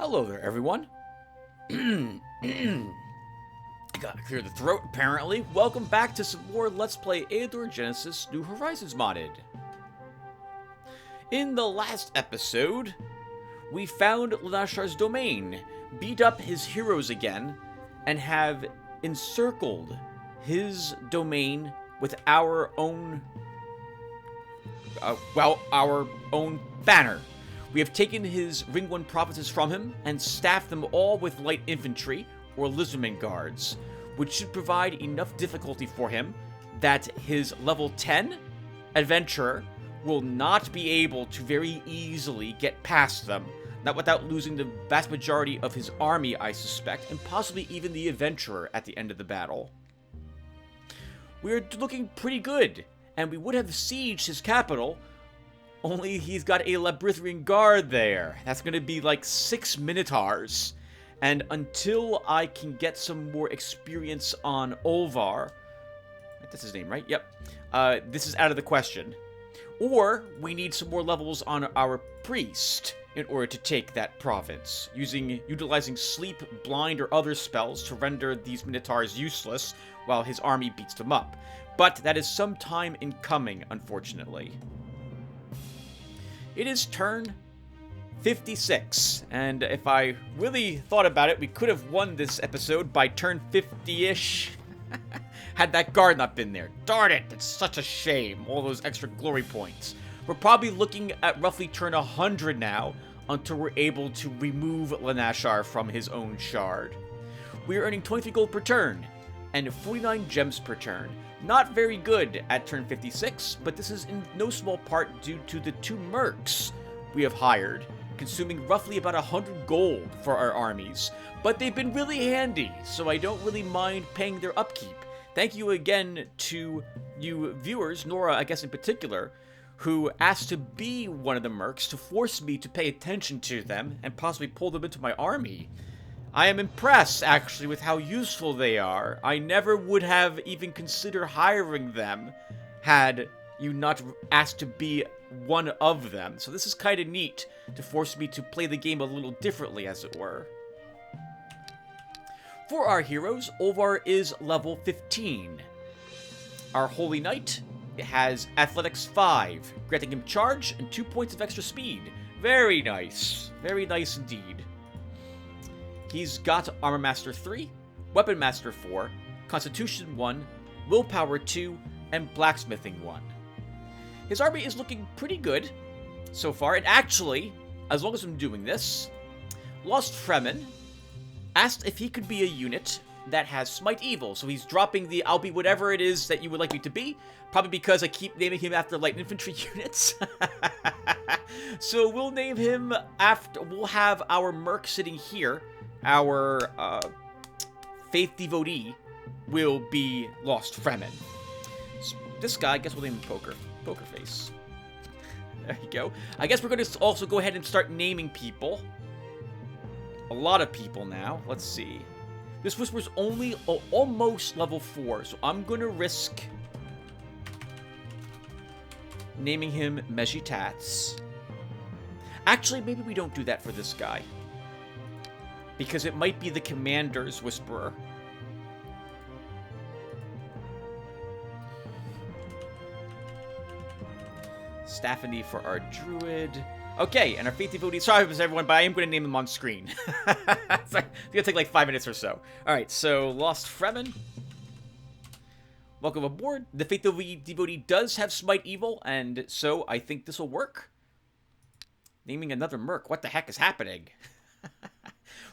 Hello there, everyone. I gotta clear the throat, apparently. Welcome back to some more Let's Play Eador Genesis New Horizons modded. In the last episode, we found Lotaeri's domain, beat up his heroes again, and have encircled his domain with our own our own banner. We have taken his Ring 1 provinces from him and staffed them all with light infantry or lizardmen guards, which should provide enough difficulty for him that his level 10 adventurer will not be able to very easily get past them, not without losing the vast majority of his army, I suspect, and possibly even the adventurer at the end of the battle. We're looking pretty good, and we would have sieged his capital, only he's got a Labyrinthine guard there. That's going to be like 6 Minotaurs. And until I can get some more experience on Olvar, that's his name, right? Yep. This is out of the question. Or we need some more levels on our priest in order to take that province, utilizing sleep, blind, or other spells to render these Minotaurs useless while his army beats them up. But that is some time in coming, unfortunately. It is turn 56, and if I really thought about it, we could have won this episode by turn 50-ish, had that guard not been there. Darn it, it's such a shame, all those extra glory points. We're probably looking at roughly turn 100 now, until we're able to remove Lotaeri from his own shard. We are earning 23 gold per turn, and 49 gems per turn. Not very good at turn 56, but this is in no small part due to the 2 mercs we have hired, consuming roughly about 100 gold for our armies. But they've been really handy, so I don't really mind paying their upkeep. Thank you again to you viewers, Nora I guess in particular, who asked to be one of the mercs to force me to pay attention to them and possibly pull them into my army. I am impressed, actually, with how useful they are. I never would have even considered hiring them had you not asked to be one of them. So this is kind of neat to force me to play the game a little differently, as it were. For our heroes, Olvar is level 15. Our Holy Knight has Athletics 5, granting him charge and 2 points of extra speed. Very nice. Very nice indeed. He's got Armor Master 3, Weapon Master 4, Constitution 1, Willpower 2, and Blacksmithing 1. His army is looking pretty good so far, and actually, as long as I'm doing this, Lost Fremen asked if he could be a unit that has Smite Evil, so he's dropping the I'll be whatever it is that you would like me to be, probably because I keep naming him after light infantry units. So we'll name him after, we'll have our merc sitting here. Our Faith Devotee will be Lost Fremen. So this guy, I guess we'll name him Poker Face. There you go. I guess we're going to also go ahead and start naming people. A lot of people now. Let's see. This Whisper's only almost level 4, so I'm going to risk naming him Mejitats. Actually, maybe we don't do that for this guy, because it might be the Commander's Whisperer. Staphany for our Druid. Okay, and our Faith Devotee. Sorry, everyone, but I am going to name him on screen. It's going to take like 5 minutes or so. Alright, so Lost Fremen. Welcome aboard. The Faith Devotee does have Smite Evil, and so I think this will work. Naming another merc. What the heck is happening?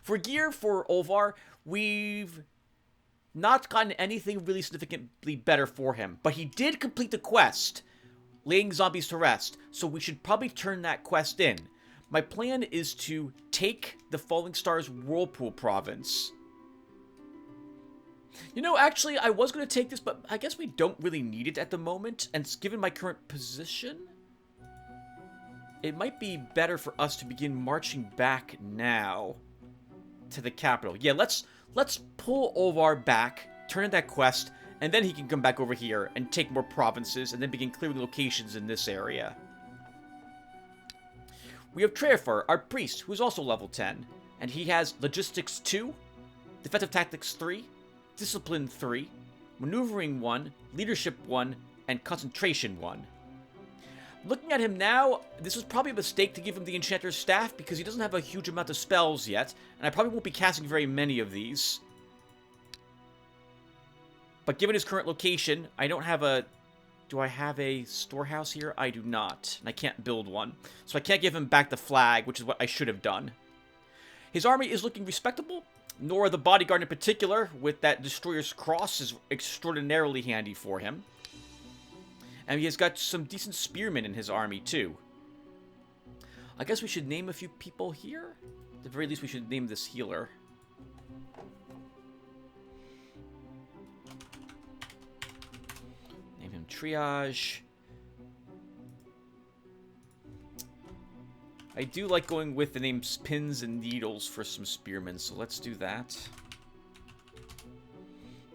For gear for Olvar, we've not gotten anything really significantly better for him. But he did complete the quest, laying zombies to rest, so we should probably turn that quest in. My plan is to take the Falling Stars Whirlpool province. You know, actually, I was going to take this, but I guess we don't really need it at the moment. And given my current position, it might be better for us to begin marching back now to the capital. Yeah, let's pull Olvar back, turn in that quest, and then he can come back over here and take more provinces and then begin clearing locations in this area. We have Trefer, our priest, who's also level 10, And he has Logistics 2, Defensive Tactics 3, Discipline 3, Maneuvering 1, Leadership 1, and Concentration 1. Looking at him now, this was probably a mistake to give him the Enchanter's Staff because he doesn't have a huge amount of spells yet, and I probably won't be casting very many of these. But given his current location, I don't have a... Do I have a storehouse here? I do not, and I can't build one. So I can't give him back the flag, which is what I should have done. His army is looking respectable, nor the bodyguard in particular, with that Destroyer's Cross, is extraordinarily handy for him. And he has got some decent spearmen in his army, too. I guess we should name a few people here. At the very least, we should name this healer. Name him Triage. I do like going with the names Pins and Needles for some spearmen, so let's do that.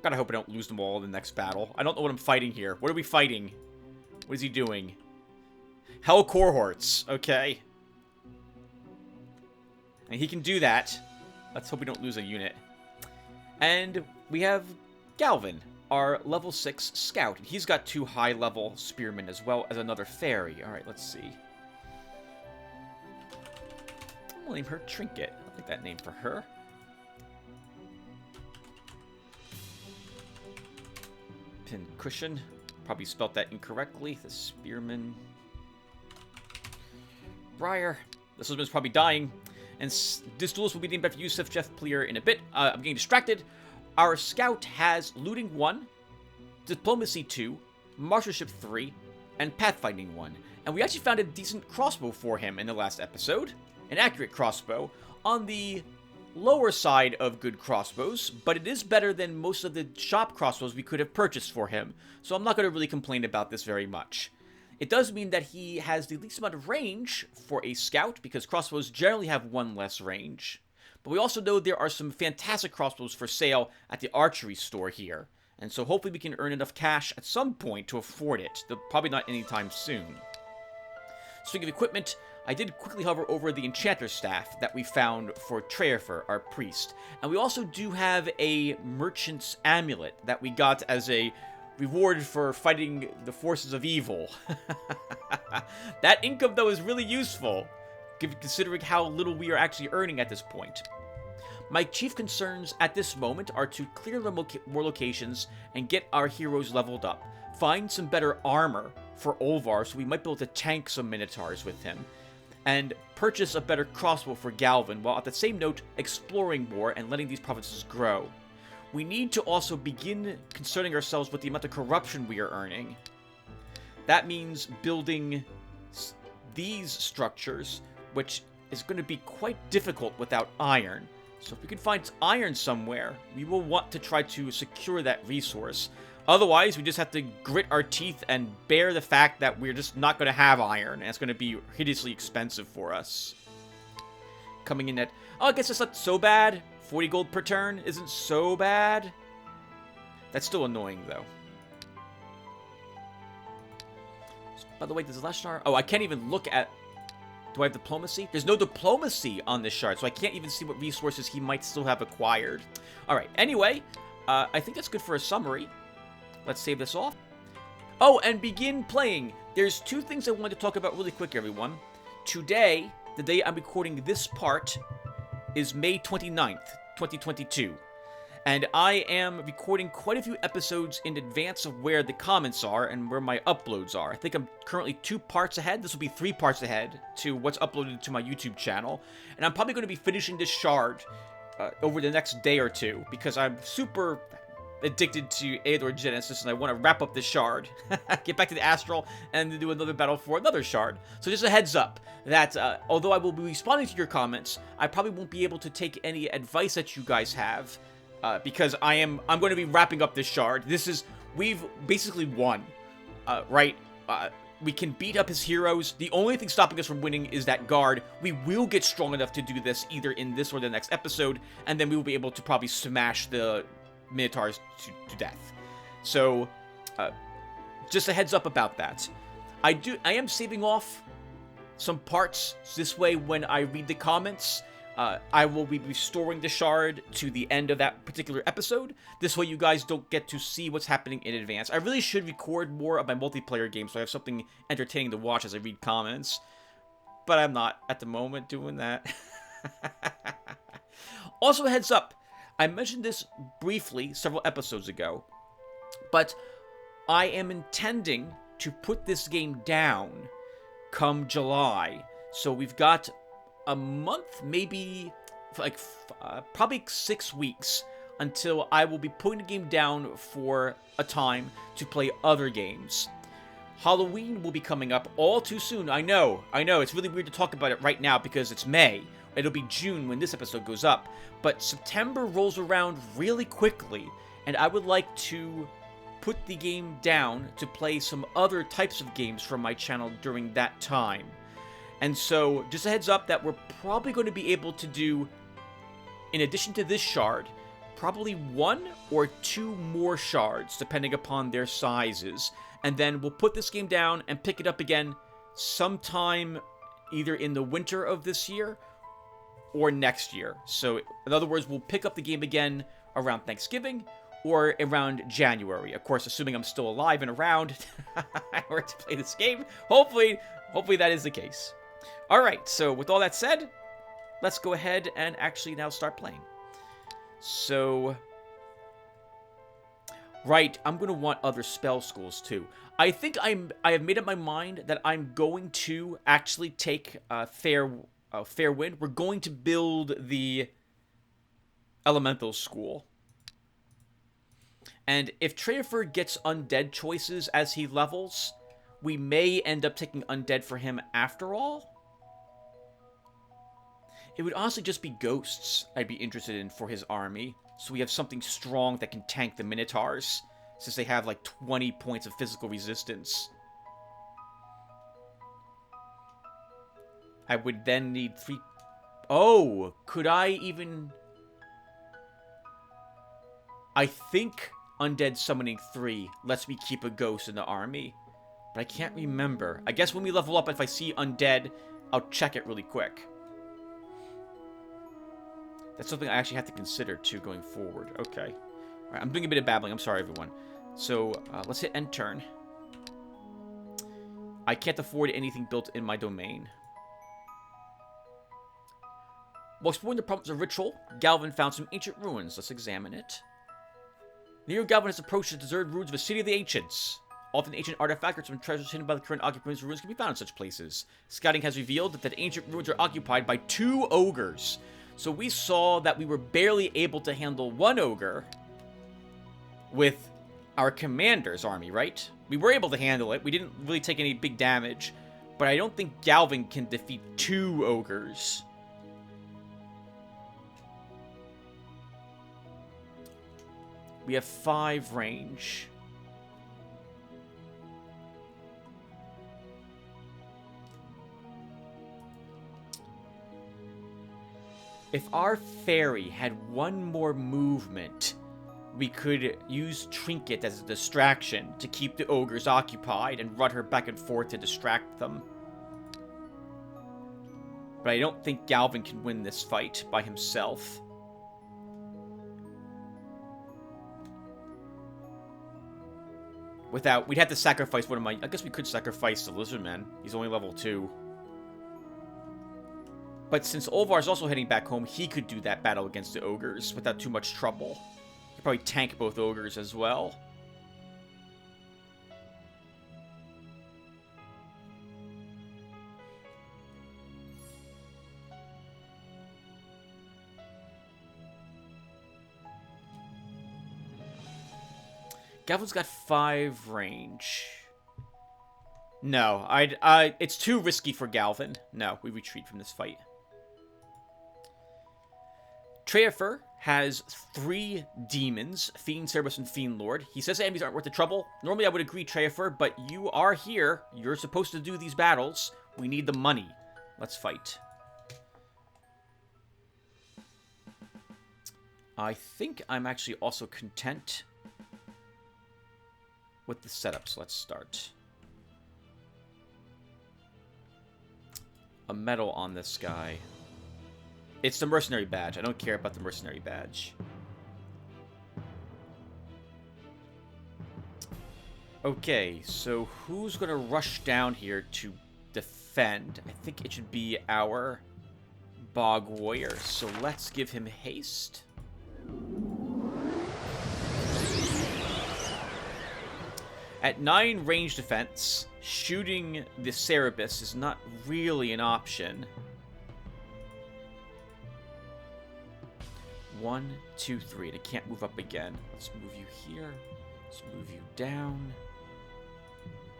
Gotta hope I don't lose them all in the next battle. I don't know what I'm fighting here. What are we fighting? What is he doing? Hell cohorts. Okay. And he can do that. Let's hope we don't lose a unit. And we have Galvin, our level 6 scout. He's got 2 high-level spearmen as well as another fairy. Alright, let's see. I'll name her Trinket. I like that name for her. Pin Cushion. Probably spelt that incorrectly. The Spearman. Briar. This one's probably dying. And this duelist will be named after Yusuf Jeff Pleer in a bit. I'm getting distracted. Our scout has Looting 1, Diplomacy 2, Marshalship 3, and Pathfinding 1. And we actually found a decent crossbow for him in the last episode. An accurate crossbow. On the lower side of good crossbows, but it is better than most of the shop crossbows we could have purchased for him, so I'm not going to really complain about this very much. It does mean that he has the least amount of range for a scout, because crossbows generally have 1 less range. But we also know there are some fantastic crossbows for sale at the archery store here, and so hopefully we can earn enough cash at some point to afford it, though probably not anytime soon. Speaking of equipment, I did quickly hover over the Enchanter's Staff that we found for Treafer, our priest. And we also do have a Merchant's Amulet that we got as a reward for fighting the forces of evil. That income, though, is really useful, considering how little we are actually earning at this point. My chief concerns at this moment are to clear more locations and get our heroes leveled up. Find some better armor for Olvar so we might be able to tank some Minotaurs with him. And purchase a better crossbow for Galvin, while at the same note exploring more and letting these provinces grow. We need to also begin concerning ourselves with the amount of corruption we are earning. That means building these structures, which is going to be quite difficult without iron. So if we can find iron somewhere, we will want to try to secure that resource. Otherwise, we just have to grit our teeth and bear the fact that we're just not going to have iron, and it's going to be hideously expensive for us. Coming in at... Oh, I guess it's not so bad. 40 gold per turn isn't so bad. That's still annoying, though. By the way, does Leshnar... Oh, I can't even look at... Do I have diplomacy? There's no diplomacy on this shard, so I can't even see what resources he might still have acquired. Alright, anyway, I think that's good for a summary. Let's save this off. Oh, and begin playing. There's 2 things I wanted to talk about really quick, everyone. Today, the day I'm recording this part, is May 29th, 2022. And I am recording quite a few episodes in advance of where the comments are and where my uploads are. I think I'm currently 2 parts ahead. This will be 3 parts ahead to what's uploaded to my YouTube channel. And I'm probably going to be finishing this shard over the next day or 2, because I'm super addicted to Eador Genesis, and I want to wrap up this shard, get back to the Astral, and do another battle for another shard. So just a heads up that although I will be responding to your comments, I probably won't be able to take any advice that you guys have, because I'm going to be wrapping up this shard. We've basically won, right? We can beat up his heroes. The only thing stopping us from winning is that guard. We will get strong enough to do this either in this or the next episode, and then we will be able to probably smash the Minotaurs to death. So, just a heads up about that. I am saving off some parts this way when I read the comments. I will be restoring the shard to the end of that particular episode. This way you guys don't get to see what's happening in advance. I really should record more of my multiplayer games so I have something entertaining to watch as I read comments. But I'm not at the moment doing that. Also, heads up, I mentioned this briefly several episodes ago, but I am intending to put this game down come July. So we've got a month, maybe like probably 6 weeks until I will be putting the game down for a time to play other games. Halloween will be coming up all too soon. I know, it's really weird to talk about it right now because it's May. It'll be June when this episode goes up. But September rolls around really quickly, and I would like to put the game down to play some other types of games from my channel during that time. And so, just a heads up that we're probably going to be able to do, in addition to this shard, probably 1 or 2 more shards, depending upon their sizes. And then we'll put this game down and pick it up again sometime either in the winter of this year or next year. So, in other words, we'll pick up the game again around Thanksgiving or around January. Of course, assuming I'm still alive and around in order to play this game. Hopefully that is the case. Alright, so with all that said, let's go ahead and actually now start playing. So, right, I'm going to want other spell schools too. I think I have made up my mind that I'm going to actually take Fair Wind. We're going to build the Elemental School. And if Treafer gets undead choices as he levels, we may end up taking undead for him after all. It would honestly just be ghosts I'd be interested in for his army, so we have something strong that can tank the Minotaurs, since they have like 20 points of physical resistance. I would then need 3... Oh, could I even... I think Undead Summoning 3 lets me keep a ghost in the army, but I can't remember. I guess when we level up, if I see Undead, I'll check it really quick. That's something I actually have to consider, too, going forward. Okay. Alright, I'm doing a bit of babbling. I'm sorry, everyone. So, let's hit end turn. I can't afford anything built in my domain. While exploring the province of Ritual, Galvin found some ancient ruins. Let's examine it. Nero Galvin has approached the deserted ruins of a city of the ancients. Often ancient artifacts or some treasures hidden by the current occupants of ruins can be found in such places. Scouting has revealed that ancient ruins are occupied by 2 ogres. So we saw that we were barely able to handle 1 ogre with our commander's army, right? We were able to handle it. We didn't really take any big damage. But I don't think Galvin can defeat 2 ogres. We have 5 range. If our fairy had 1 more movement, we could use Trinket as a distraction to keep the ogres occupied and run her back and forth to distract them. But I don't think Galvin can win this fight by himself. We'd have to sacrifice one of my... I guess we could sacrifice the Lizardman. He's only level 2. But since Olvar's also heading back home, he could do that battle against the ogres without too much trouble. He could probably tank both ogres as well. Galvin's got 5 range. No, it's too risky for Galvin. No, we retreat from this fight. Treafer has 3 demons, Fiend, Cerberus, and Fiend Lord. He says the enemies aren't worth the trouble. Normally I would agree, Treafer, but you are here. You're supposed to do these battles. We need the money. Let's fight. I think I'm actually also content with the setup, so let's start. A medal on this guy. It's the mercenary badge. I don't care about the mercenary badge. Okay, so who's going to rush down here to defend? I think it should be our Bog Warrior. So let's give him haste. At 9 range defense, shooting the Cerberus is not really an option. 1, 2, 3. They can't move up again. Let's move you here. Let's move you down.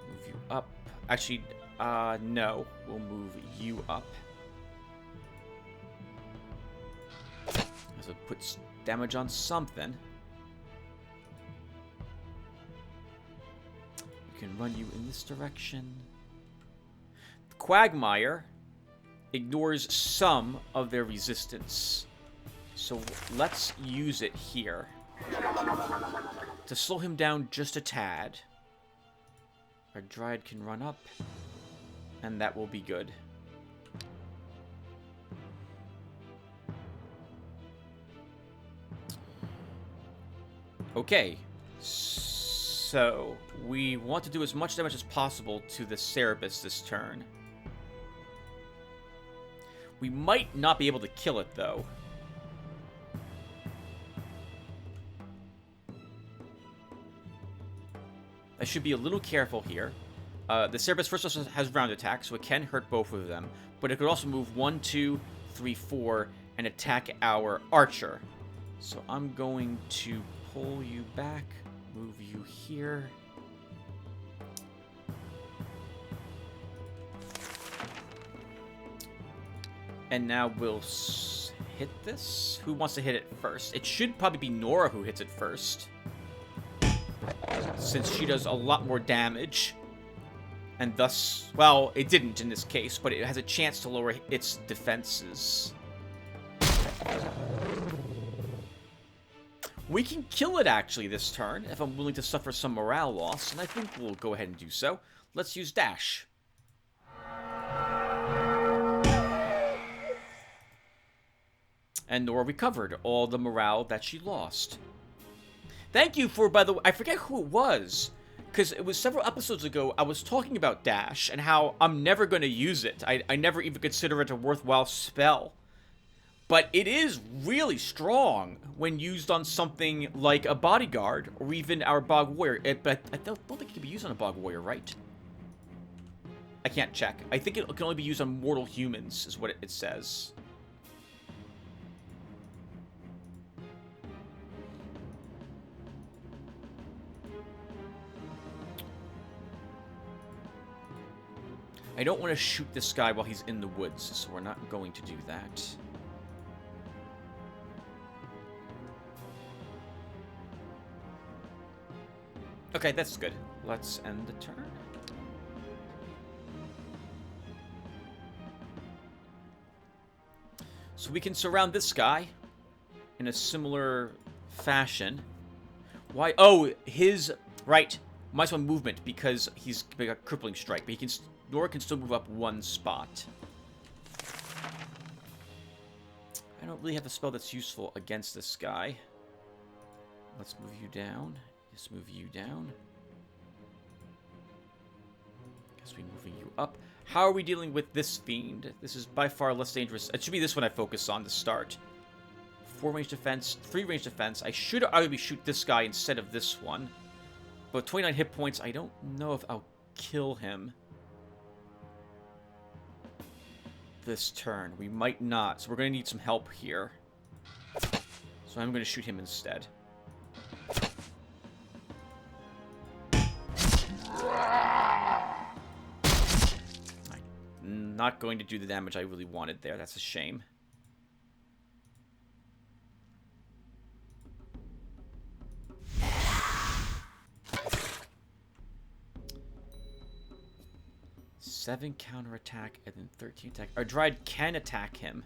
Move you up. Actually, no. We'll move you up. So it puts damage on something. We can run you in this direction. The Quagmire ignores some of their resistance. So let's use it here to slow him down just a tad. Our Dryad can run up, and that will be good. Okay, so we want to do as much damage as possible to the Cerberus this turn. We might not be able to kill it, though. I should be a little careful here. The Cerberus first also has round attack, so it can hurt both of them. But it could also move 1, 2, 3, 4, and attack our archer. So I'm going to pull you back, move you here. And now we'll hit this. Who wants to hit it first? It should probably be Nora who hits it first, since she does a lot more damage. And thus, well, it didn't in this case, but it has a chance to lower its defenses. We can kill it, actually, this turn, if I'm willing to suffer some morale loss, and I think we'll go ahead and do so. Let's use Dash. And Nora recovered all the morale that she lost. Thank you for, by the way, I forget who it was, because it was several episodes ago, I was talking about Dash, and how I'm never going to use it. I never even consider it a worthwhile spell. But it is really strong when used on something like a bodyguard, or even our Bog Warrior. But I don't think it can be used on a Bog Warrior, right? I can't check. I think it can only be used on mortal humans, is what it says. I don't want to shoot this guy while he's in the woods, so we're not going to do that. Okay, that's good. Let's end the turn. So we can surround this guy in a similar fashion. Why? Oh, his... Right. Might as well movement, because he's got a crippling strike. But he can... Nora can still move up 1 spot. I don't really have a spell that's useful against this guy. Let's move you down. Let's move you down. Guess we're moving you up. How are we dealing with this fiend? This is by far less dangerous. It should be this one I focus on to start. 4 range defense, 3 range defense. I should arguably shoot this guy instead of this one. But 29 hit points, I don't know if I'll kill him this turn. We might not, so we're going to need some help here. So I'm going to shoot him instead. I'm not going to do the damage I really wanted there. That's a shame. Seven counterattack and then 13 attack. Our Dryad can attack him.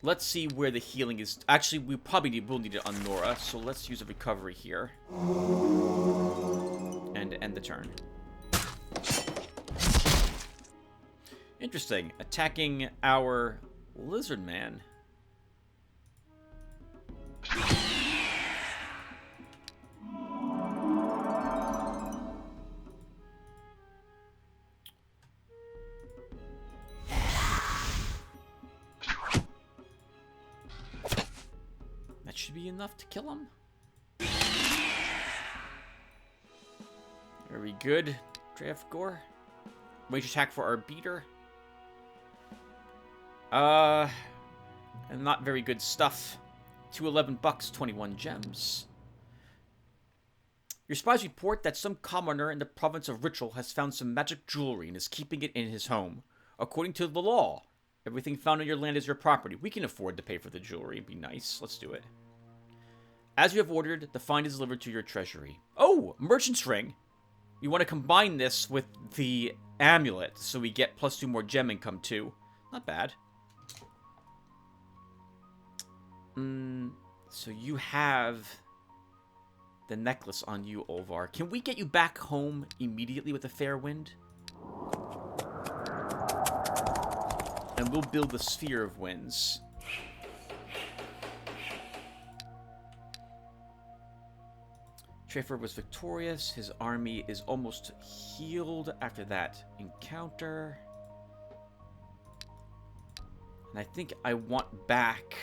Let's see where the healing is. Actually, we probably will need it on Nora, so let's use a recovery here. And end the turn. Interesting. Attacking our lizard man. That should be enough to kill him. Very good, Drafgor. Range attack for our beater. And not very good stuff. 211 bucks, 21 gems. Your spies report that some commoner in the province of Ritual has found some magic jewelry and is keeping it in his home. According to the law, everything found on your land is your property. We can afford to pay for the jewelry. It'd be nice. Let's do it. As you have ordered, the find is delivered to your treasury. Oh, merchant's ring. We want to combine this with the amulet, so we get +2 more gem income too. Not bad. So you have the necklace on you, Olvar. Can we get you back home immediately with a fair wind? And we'll build the Sphere of Winds. Trafer was victorious. His army is almost healed after that encounter. And I think I want back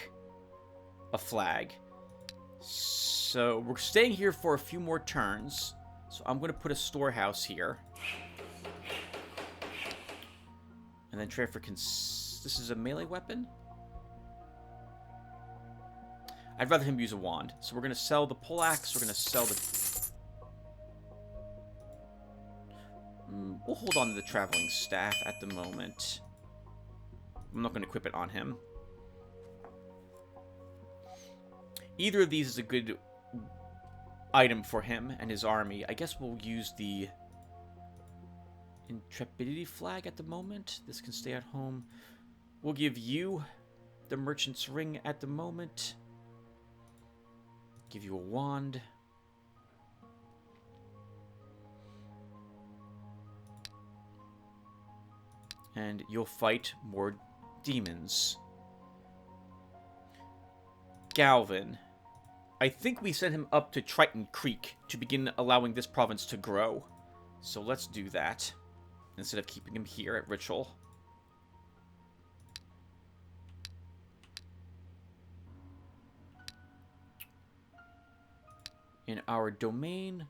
a flag. So we're staying here for a few more turns. So I'm going to put a storehouse here. And then Trafer can... This is a melee weapon? I'd rather him use a wand. So we're going to sell the poleaxe. We're going to sell the... We'll hold on to the traveling staff at the moment. I'm not going to equip it on him. Either of these is a good item for him and his army. I guess we'll use the Intrepidity flag at the moment. This can stay at home. We'll give you the merchant's ring at the moment. Give you a wand. And you'll fight more demons. Galvin. I think we sent him up to Triton Creek to begin allowing this province to grow. So let's do that, instead of keeping him here at Ritual. In our domain...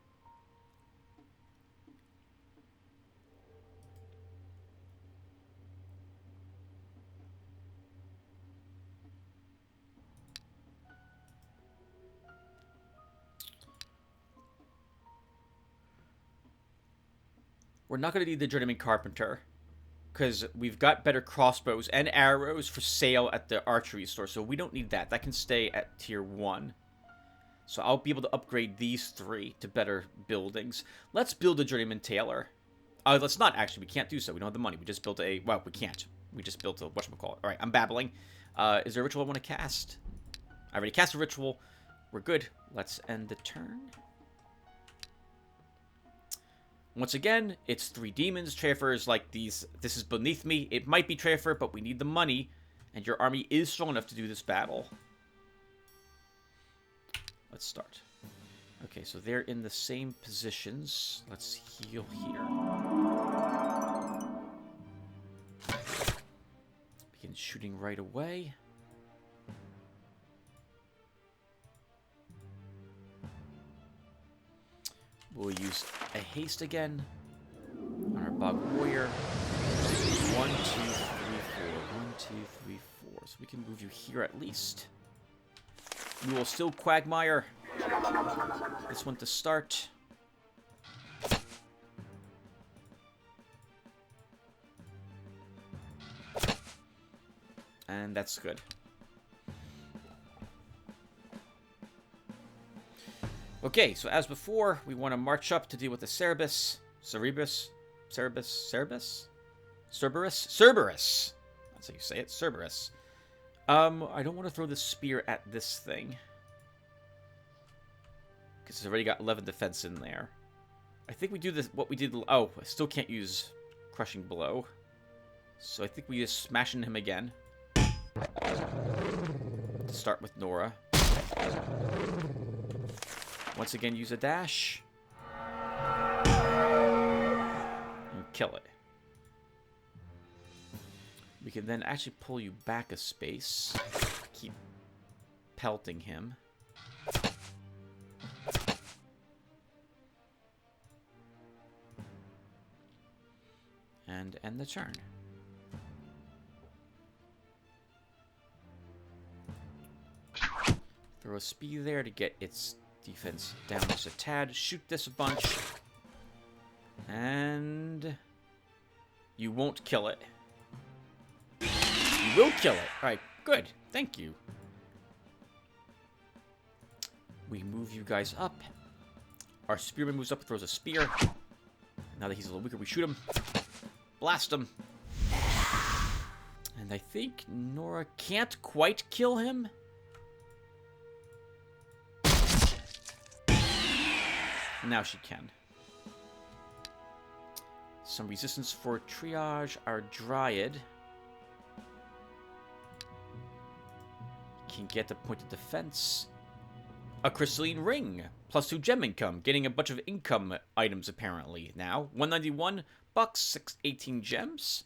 We're not going to need the Journeyman Carpenter, because we've got better crossbows and arrows for sale at the archery store, so we don't need that. That can stay at tier 1. So I'll be able to upgrade these 3 to better buildings. Let's build a Journeyman Tailor. Let's not, actually. We can't do so. We don't have the money. We just built a... Well, we can't. We just built a... Whatchamacallit. Alright, I'm babbling. Is there a ritual I want to cast? I already cast a ritual. We're good. Let's end the turn. Once again, it's 3 demons. Trafer is like these. This is beneath me. It might be Trafer, but we need the money. And your army is strong enough to do this battle. Let's start. Okay, so they're in the same positions. Let's heal here. Begin shooting right away. We'll use a haste again on our Bog Warrior. 1, 2, 3, 4. 1, 2, 3, 4. So we can move you here at least. We will still Quagmire. This one to start. And that's good. Okay, so as before, we want to march up to deal with the Cerberus. Cerberus? Cerberus? Cerberus! That's how you say it, Cerberus. I don't want to throw the spear at this thing, because it's already got 11 defense in there. I think we do this, what we did... Oh, I still can't use Crushing Blow. So I think we just smashing him again. To start with Nora. Once again, use a dash. And kill it. We can then actually pull you back a space. Keep pelting him. And end the turn. Throw a speed there to get its defense down just a tad. Shoot this a bunch. And you won't kill it. You will kill it. Alright, good. Thank you. We move you guys up. Our spearman moves up and throws a spear. Now that he's a little weaker, we shoot him. Blast him. And I think Nora can't quite kill him. Now she can. Some resistance for triage. Our Dryad can get a point of defense. A crystalline ring. +2 gem income. Getting a bunch of income items apparently now. 191 bucks, 18 gems.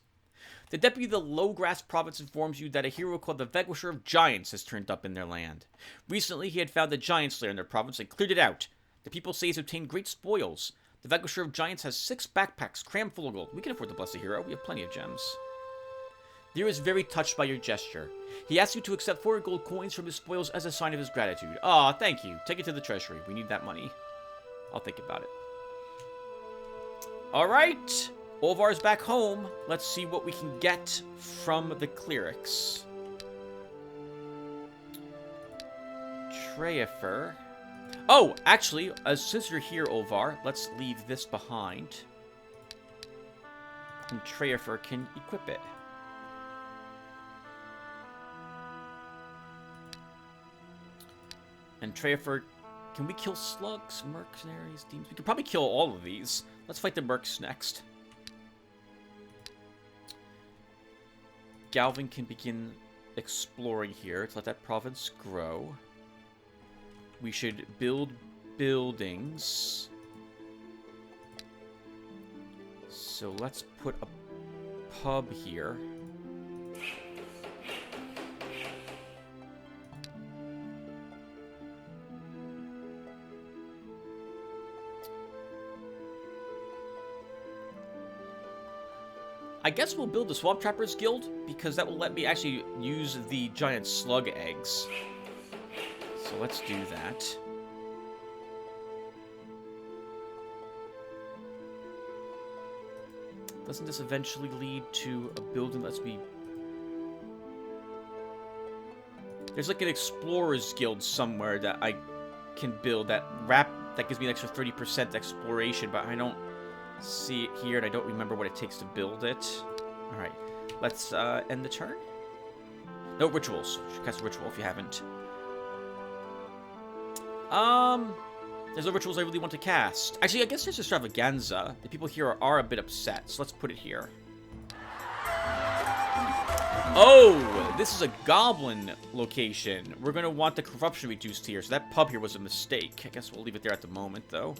The deputy of the Lowgrass province informs you that a hero called the Vanquisher of Giants has turned up in their land. Recently, he had found a giant slayer in their province and cleared it out. The people say he's obtained great spoils. The Vanquisher of Giants has 6 backpacks crammed full of gold. We can afford to bless the hero. We have plenty of gems. The hero is very touched by your gesture. He asks you to accept 4 gold coins from his spoils as a sign of his gratitude. Aw, thank you. Take it to the treasury. We need that money. I'll think about it. Alright. Olvar's back home. Let's see what we can get from the clerics. Treafer. Oh, actually, since you're here, Olvar, let's leave this behind. And Treafer can equip it. And Treafer, can we kill slugs, mercenaries, demons? We could probably kill all of these. Let's fight the mercs next. Galvin can begin exploring here to let that province grow. We should build buildings. So let's put a pub here. I guess we'll build the Swamp Trappers Guild, because that will let me actually use the giant slug eggs. So let's do that. Doesn't this eventually lead to a building that lets me... There's like an Explorers Guild somewhere that I can build that gives me an extra 30% exploration, but I don't see it here, and I don't remember what it takes to build it. Alright, let's end the turn. No rituals. You should cast a ritual if you haven't. There's no rituals I really want to cast. Actually, I guess there's Extravaganza. The people here are a bit upset, so let's put it here. Oh, this is a goblin location. We're going to want the corruption reduced here, so that pub here was a mistake. I guess we'll leave it there at the moment, though.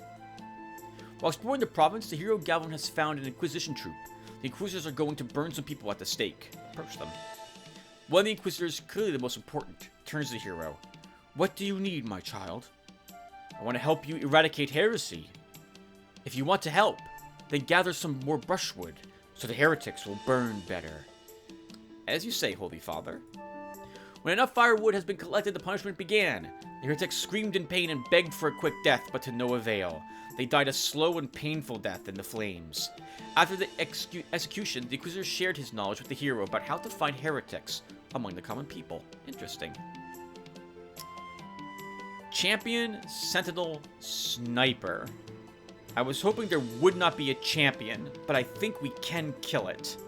While exploring the province, the hero Galvin has found an Inquisition troop. The Inquisitors are going to burn some people at the stake. Approach them. One of the Inquisitors, clearly the most important, turns to the hero. What do you need, my child? I want to help you eradicate heresy. If you want to help, then gather some more brushwood, so the heretics will burn better. As you say, Holy Father. When enough firewood has been collected, the punishment began. The heretics screamed in pain and begged for a quick death, but to no avail. They died a slow and painful death in the flames. After the execution, the Inquisitor shared his knowledge with the hero about how to find heretics among the common people. Interesting. Champion, Sentinel, Sniper. I was hoping there would not be a champion, but I think we can kill it.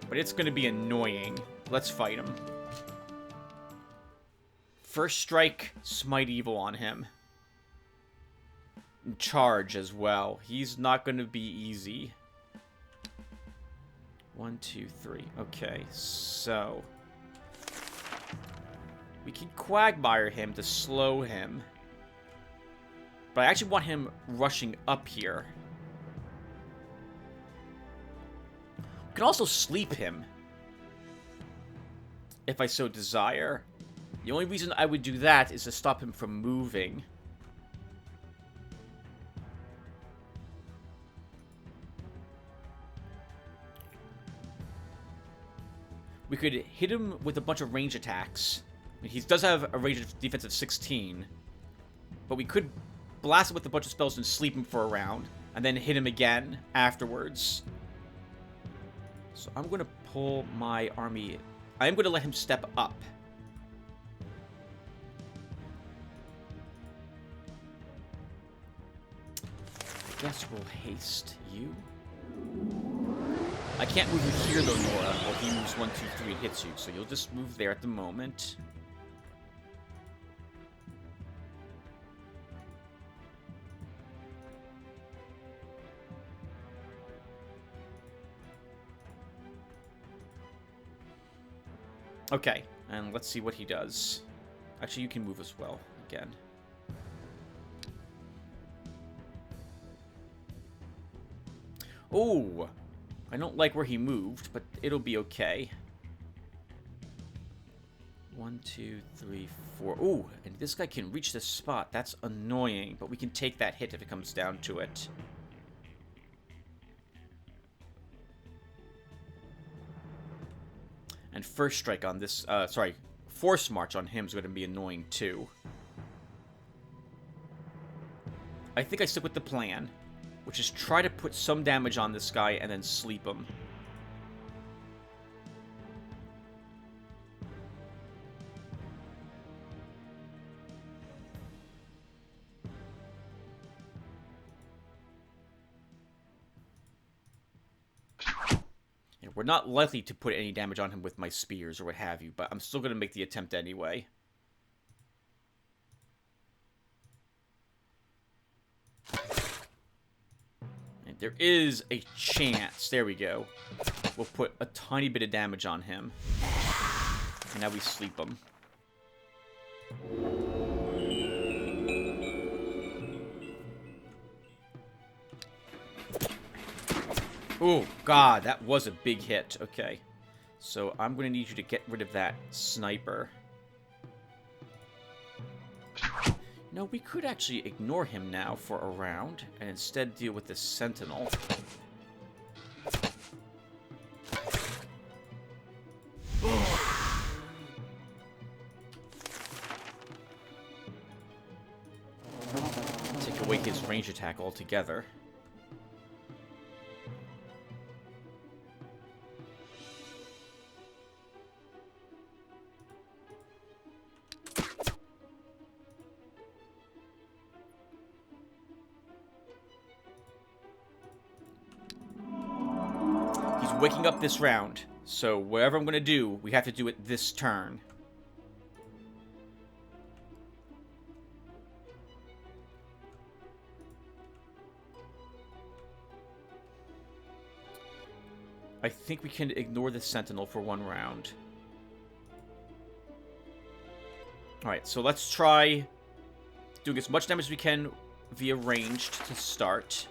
But it's going to be annoying. Let's fight him. First strike, Smite Evil on him. charge as well. He's not going to be easy. 1, 2, 3. Okay, so we can Quagmire him to slow him. But I actually want him rushing up here. We can also sleep him, if I so desire. The only reason I would do that is to stop him from moving. We could hit him with a bunch of range attacks. I mean, he does have a range of defense of 16. But we could blast him with a bunch of spells and sleep him for a round. And then hit him again afterwards. So I'm going to pull my army. I am going to let him step up. I guess we'll haste you. I can't move you here though, Nora. Well, he moves 1, 2, 3 and hits you. So you'll just move there at the moment. Okay, and let's see what he does. Actually, you can move as well, again. Oh, I don't like where he moved, but it'll be okay. 1, 2, 3, 4. Ooh, and this guy can reach this spot. That's annoying, but we can take that hit if it comes down to it. And first strike on this, sorry, force march on him is going to be annoying too. I think I stick with the plan, which is try to put some damage on this guy and then sleep him. We're not likely to put any damage on him with my spears or what have you, but I'm still going to make the attempt anyway. And there is a chance. There we go. We'll put a tiny bit of damage on him. And now we sleep him. Oh, God, that was a big hit. Okay. So I'm going to need you to get rid of that sniper. No, we could actually ignore him now for a round and instead deal with the sentinel. Take away his range attack altogether. Waking up this round, so whatever I'm going to do, we have to do it this turn. I think we can ignore the sentinel for one round. Alright, so let's try doing as much damage as we can via ranged to start.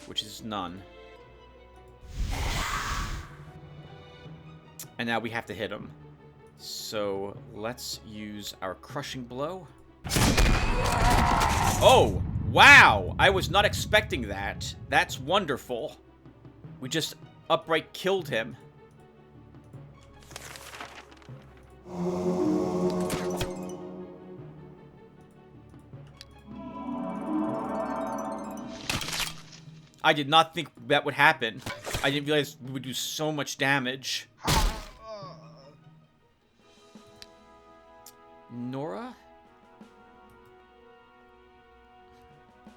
Which is none. And now we have to hit him. So let's use our crushing blow. Oh, wow! I was not expecting that. That's wonderful. We just outright killed him. I did not think that would happen. I didn't realize we would do so much damage. Nora?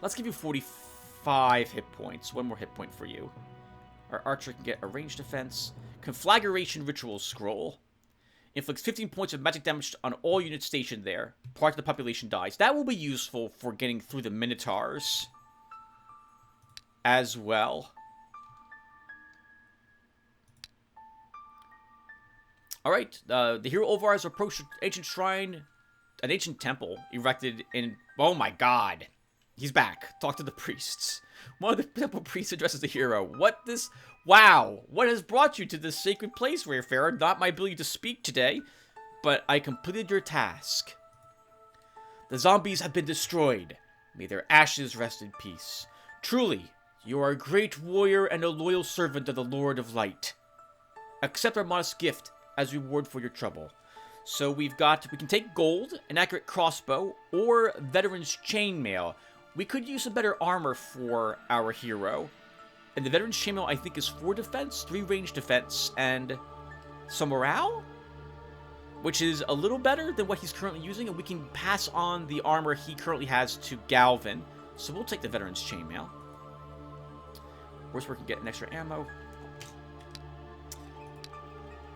Let's give you 45 hit points. One more hit point for you. Our archer can get a ranged defense. Conflagration Ritual Scroll. Inflicts 15 points of magic damage on all units stationed there. Part of the population dies. That will be useful for getting through the Minotaurs as well. Alright, the hero Olvar has approached an ancient shrine, an ancient temple erected in... Oh my god. He's back. Talk to the priests. One of the temple priests addresses the hero. What this... Wow. What has brought you to this sacred place, Wayfarer? Not my ability to speak today, but I completed your task. The zombies have been destroyed. May their ashes rest in peace. Truly, you are a great warrior and a loyal servant of the Lord of Light. Accept our modest gift as reward for your trouble. So we can take gold, an accurate crossbow, or veteran's chainmail. We could use some better armor for our hero. And the veteran's chainmail, I think, is 4 defense, 3 range defense, and some morale? Which is a little better than what he's currently using, and we can pass on the armor he currently has to Galvin. So we'll take the veteran's chainmail. Where's where we can get an extra ammo?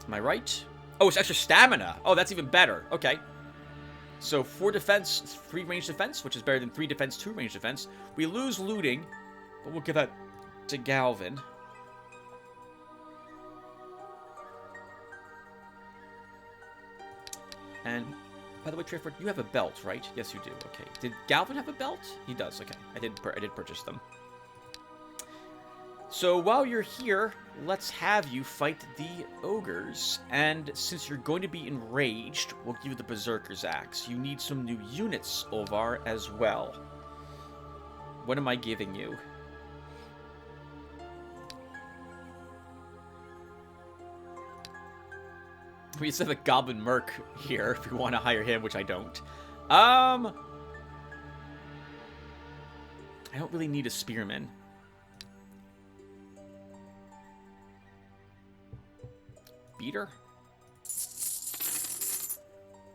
Am I right? Oh, it's extra stamina. Oh, that's even better. Okay. So 4 defense, 3 range defense, which is better than 3 defense, 2 range defense. We lose looting, but we'll give that to Galvin. And, by the way, Trifford, you have a belt, right? Yes, you do. Okay. Did Galvin have a belt? He does. Okay. I did purchase them. So, while you're here, let's have you fight the ogres. And since you're going to be enraged, we'll give you the Berserker's Axe. You need some new units, Olvar, as well. What am I giving you? We just have a Goblin Merc here, if you want to hire him, which I don't. I don't really need a Spearman. Beater?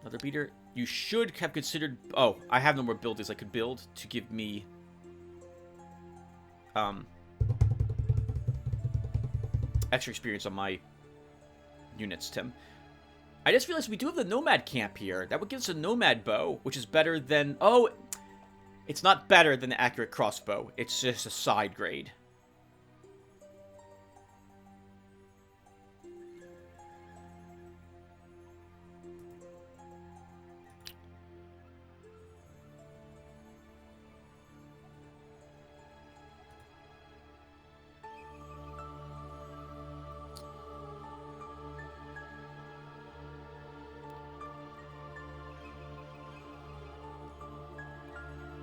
Another beater? You should have considered... Oh, I have no more buildings I could build to give me... extra experience on my units, Tim. I just realized we do have the Nomad camp here. That would give us a Nomad bow, which is better than... Oh, it's not better than the accurate crossbow. It's just a side grade.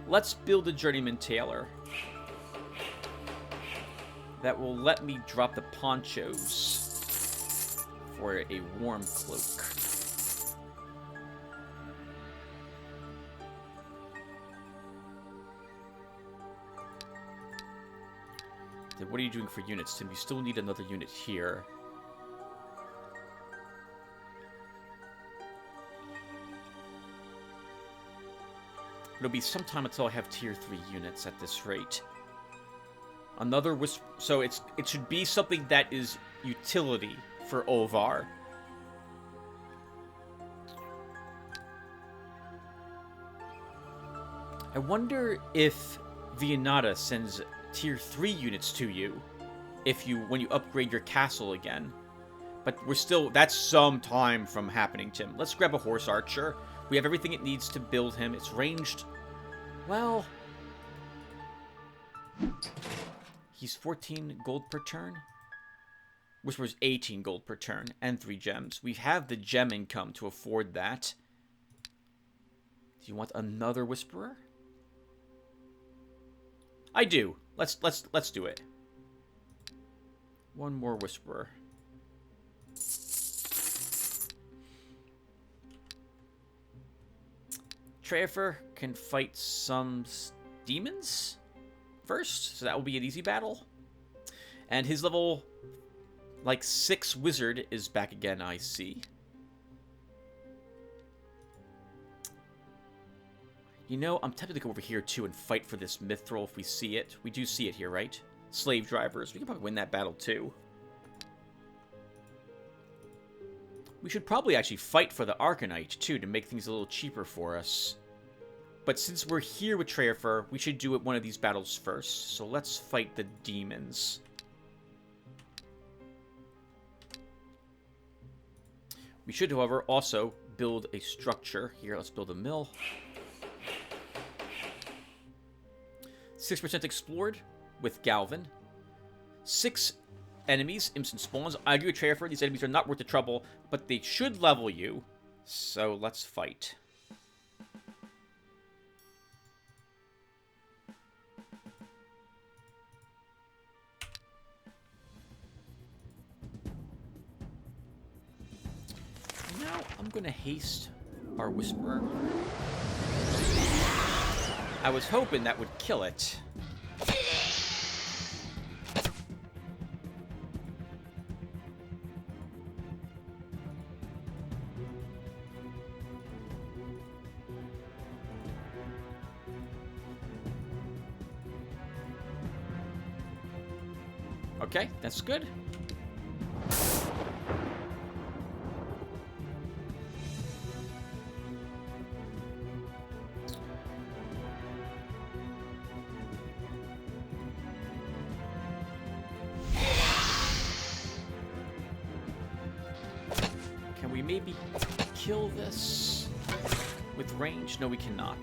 Let's build a Journeyman Tailor. That will let me drop the ponchos for a warm cloak. Then what are you doing for units, Tim? You still need another unit here. It'll be some time until I have tier 3 units at this rate. Another wisp. So it should be something that is utility for Olvar. I wonder if Vianata sends tier 3 units to you when you upgrade your castle again. But that's some time from happening, Tim. Let's grab a horse archer. We have everything it needs to build him. It's ranged. Well, he's 14 gold per turn. Whisper's 18 gold per turn and 3 gems. We have the gem income to afford that. Do you want another Whisperer? I do. Let's do it. One more Whisperer. Trafer can fight some demons first, so that will be an easy battle. And his level, 6 wizard is back again, I see. You know, I'm tempted to go over here, too, and fight for this Mithril if we see it. We do see it here, right? Slave drivers. We can probably win that battle, too. We should probably actually fight for the Arcanite, too, to make things a little cheaper for us. But since we're here with Treafer, we should do it one of these battles first. So let's fight the demons. We should, however, also build a structure. Here, let's build a mill. 6% explored with Galvin. 6 enemies, instant spawns. I agree with Treafer, these enemies are not worth the trouble, but they should level you. So let's fight. Now I'm gonna haste our Whisperer. I was hoping that would kill it. Okay, that's good. Can we maybe kill this with range? No, we cannot.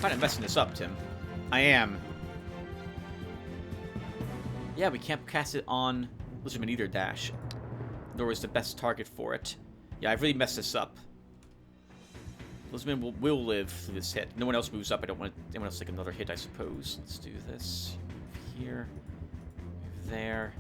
Kind of messing this up, Tim. I am. Yeah, we can't cast it on Lizardman either, Dash. Nor is the best target for it. Yeah, I've really messed this up. Lizardman will live through this hit. No one else moves up. I don't want anyone else to take another hit, I suppose. Let's do this. Move here. Move there.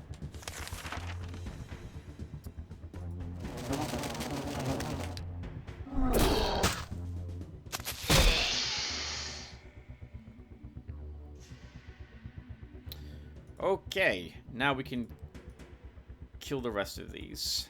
Okay, now we can kill the rest of these.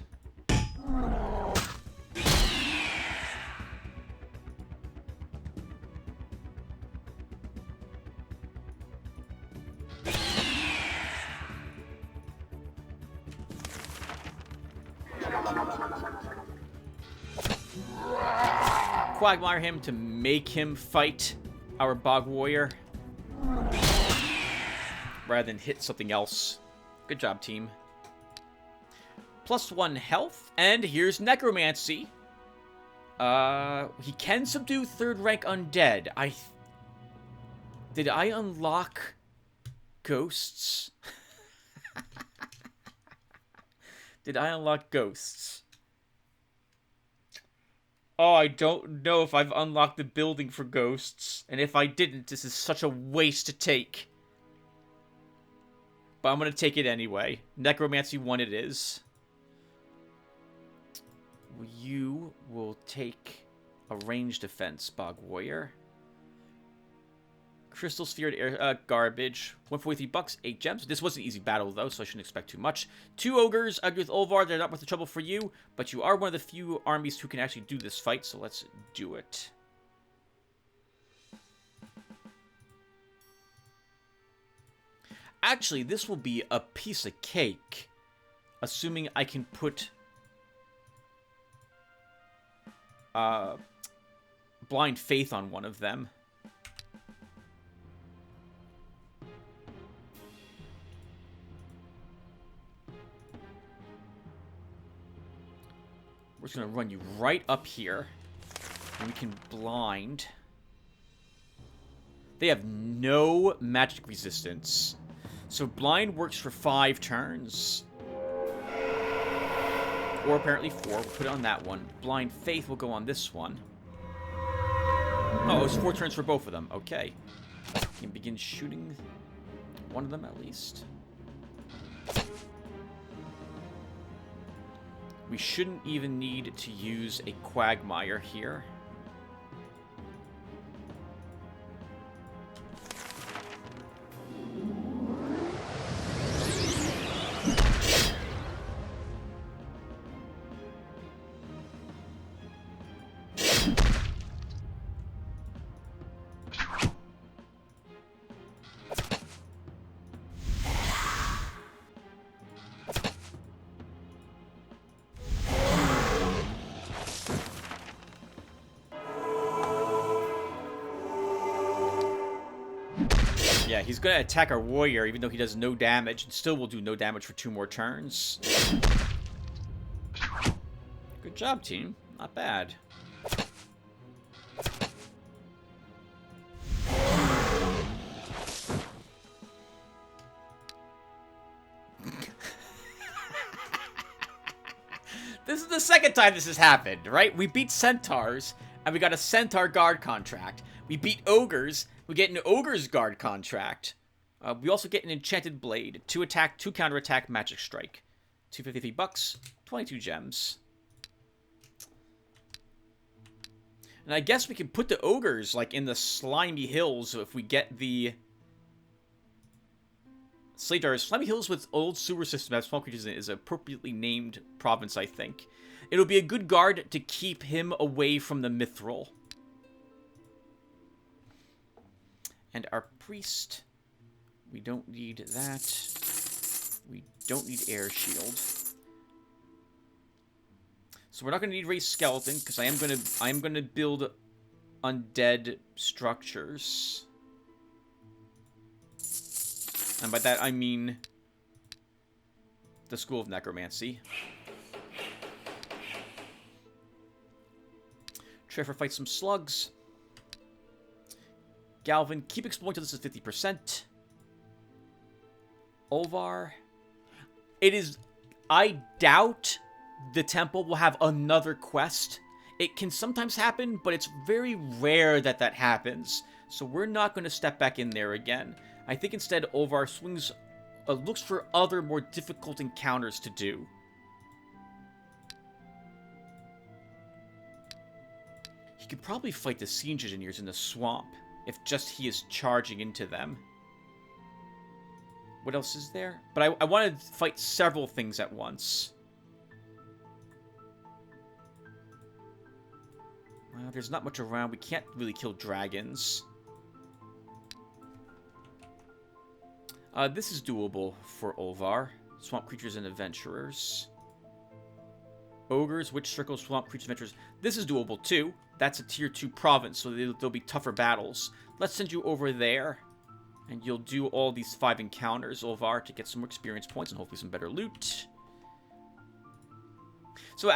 Quagmire him to make him fight our Bog Warrior, rather than hit something else. Good job, team. +1 health, and here's Necromancy. He can subdue 3rd rank undead. Did I unlock ghosts? Did I unlock ghosts? Oh, I don't know if I've unlocked the building for ghosts. And if I didn't, this is such a waste to take. But I'm going to take it anyway. Necromancy 1 it is. You will take a ranged defense, Bog Warrior. Crystal Sphere, garbage. 143 bucks, 8 gems. This was an easy battle, though, so I shouldn't expect too much. 2 ogres, I agree with Olvar. They're not worth the trouble for you, but you are one of the few armies who can actually do this fight, so let's do it. Actually, this will be a piece of cake, assuming I can put Blind Faith on one of them. We're just going to run you right up here, and we can blind. They have no magic resistance. So blind works for 5 turns. Or apparently 4. We'll put it on that one. Blind Faith will go on this one. Oh, it's 4 turns for both of them. Okay. You can begin shooting one of them at least. We shouldn't even need to use a Quagmire here. Yeah, he's gonna attack our warrior, even though he does no damage, and still will do no damage for 2 more turns. Good job, team. Not bad. This is the second time this has happened, right? We beat centaurs, and we got a centaur guard contract. We beat ogres, we get an ogre's guard contract. We also get an enchanted blade, 2 attack, 2 counterattack, magic strike. 253 bucks, 22 gems. And I guess we can put the ogres, like, in the slimy hills if we get the... Slater, slimy hills with old sewer system have small creatures in it is an appropriately named province, I think. It'll be a good guard to keep him away from the mithril. And our priest... We don't need that. We don't need air shield. So we're not going to need raised skeleton because I am gonna build undead structures. And by that I mean the School of Necromancy. Trevor fights some slugs. Galvin, keep exploring till this is 50%. Olvar. It is... I doubt the temple will have another quest. It can sometimes happen, but it's very rare that that happens. So we're not going to step back in there again. I think instead Olvar swings... looks for other, more difficult encounters to do. He could probably fight the siege engineers in the swamp, if just he is charging into them. What else is there? But I want to fight several things at once. Well, there's not much around. We can't really kill dragons. This is doable for Olvar. Swamp creatures and adventurers. Ogres, witch circles, swamp creatures, adventurers. This is doable too. That's a tier 2 province, so there'll be tougher battles. Let's send you over there. And you'll do all these 5 encounters, Olvar, to get some more experience points and hopefully some better loot. So,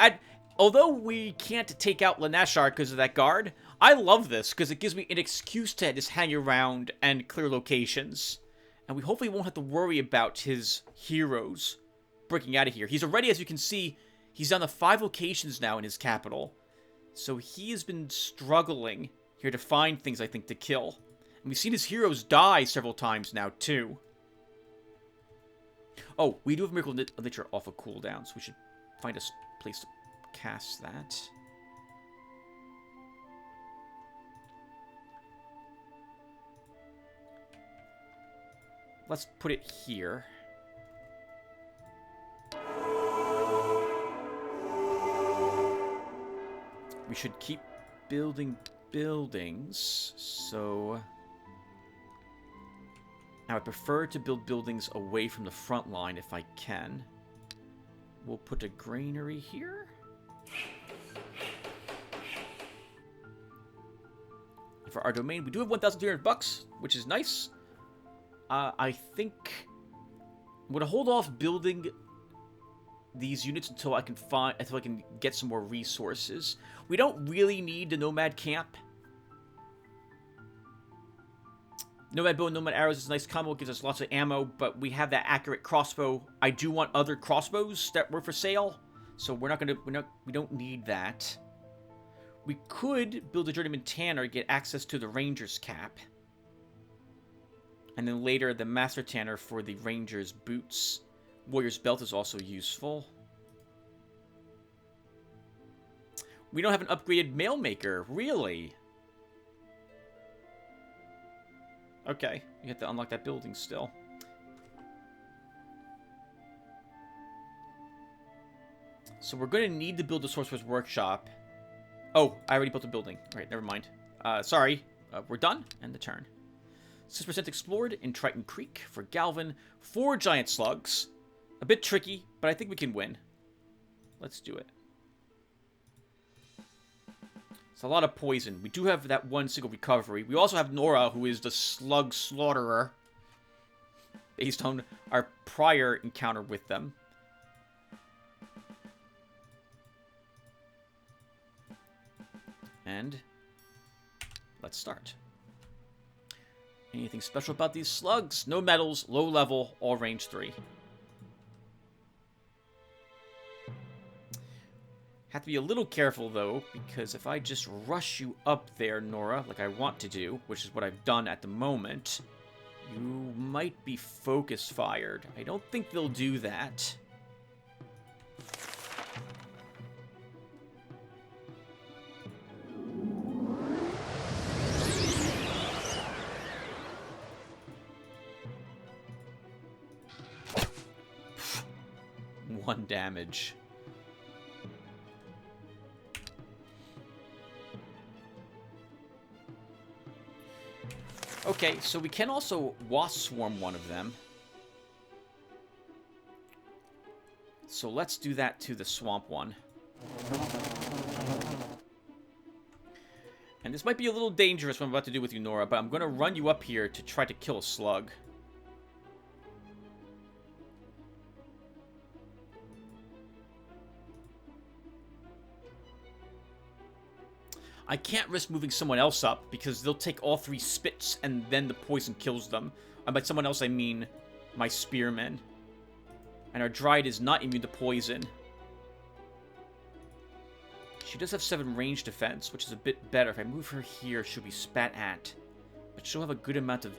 although we can't take out Lanashar because of that guard, I love this because it gives me an excuse to just hang around and clear locations. And we hopefully won't have to worry about his heroes breaking out of here. He's already, as you can see, he's down to 5 locations now in his capital. So he has been struggling here to find things, I think, to kill. And we've seen his heroes die several times now, too. Oh, we do have Miracle of Nature off a cooldown, so we should find a place to cast that. Let's put it here. We should keep building buildings, so... Now, I prefer to build buildings away from the front line if I can. We'll put a granary here. For our domain, we do have 1,200 bucks, which is nice. I think I'm gonna hold off building these units until I can get some more resources. We don't really need the nomad camp. Nomad bow and nomad arrows is a nice combo. It gives us lots of ammo, but we have that accurate crossbow. I do want other crossbows that were for sale, so we don't need that. We could build a journeyman tanner, get access to the ranger's cap. And then later, the master tanner for the ranger's boots. Warrior's belt is also useful. We don't have an upgraded mail maker, really? Okay, you have to unlock that building still. So we're going to need to build the Sorcerer's Workshop. Oh, I already built a building. All right, never mind. Sorry. We're done. And the turn. 6% explored in Triton Creek for Galvin. 4 giant slugs. A bit tricky, but I think we can win. Let's do it. It's a lot of poison. We do have that one single recovery. We also have Nora, who is the slug slaughterer. based on our prior encounter with them. And let's start. Anything special about these slugs? No metals, low level, all range 3. Have to be a little careful, though, because if I just rush you up there, Nora, like I want to do, which is what I've done at the moment, you might be focus fired. I don't think they'll do that. One damage. Okay, so we can also wasp swarm one of them. So let's do that to the swamp one. And this might be a little dangerous what I'm about to do with you, Nora, but I'm going to run you up here to try to kill a slug. I can't risk moving someone else up because they'll take all 3 spits and then the poison kills them. And by someone else, I mean my spearmen. And our Dryad is not immune to poison. She does have 7 range defense, which is a bit better. If I move her here, she'll be spat at. But she'll have a good amount of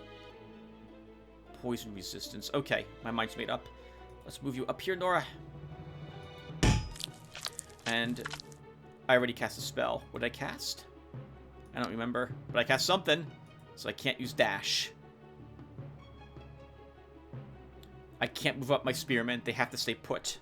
poison resistance. Okay, my mind's made up. Let's move you up here, Nora. And I already cast a spell. What did I cast? I don't remember. But I cast something, so I can't use dash. I can't move up my spearmen. They have to stay put.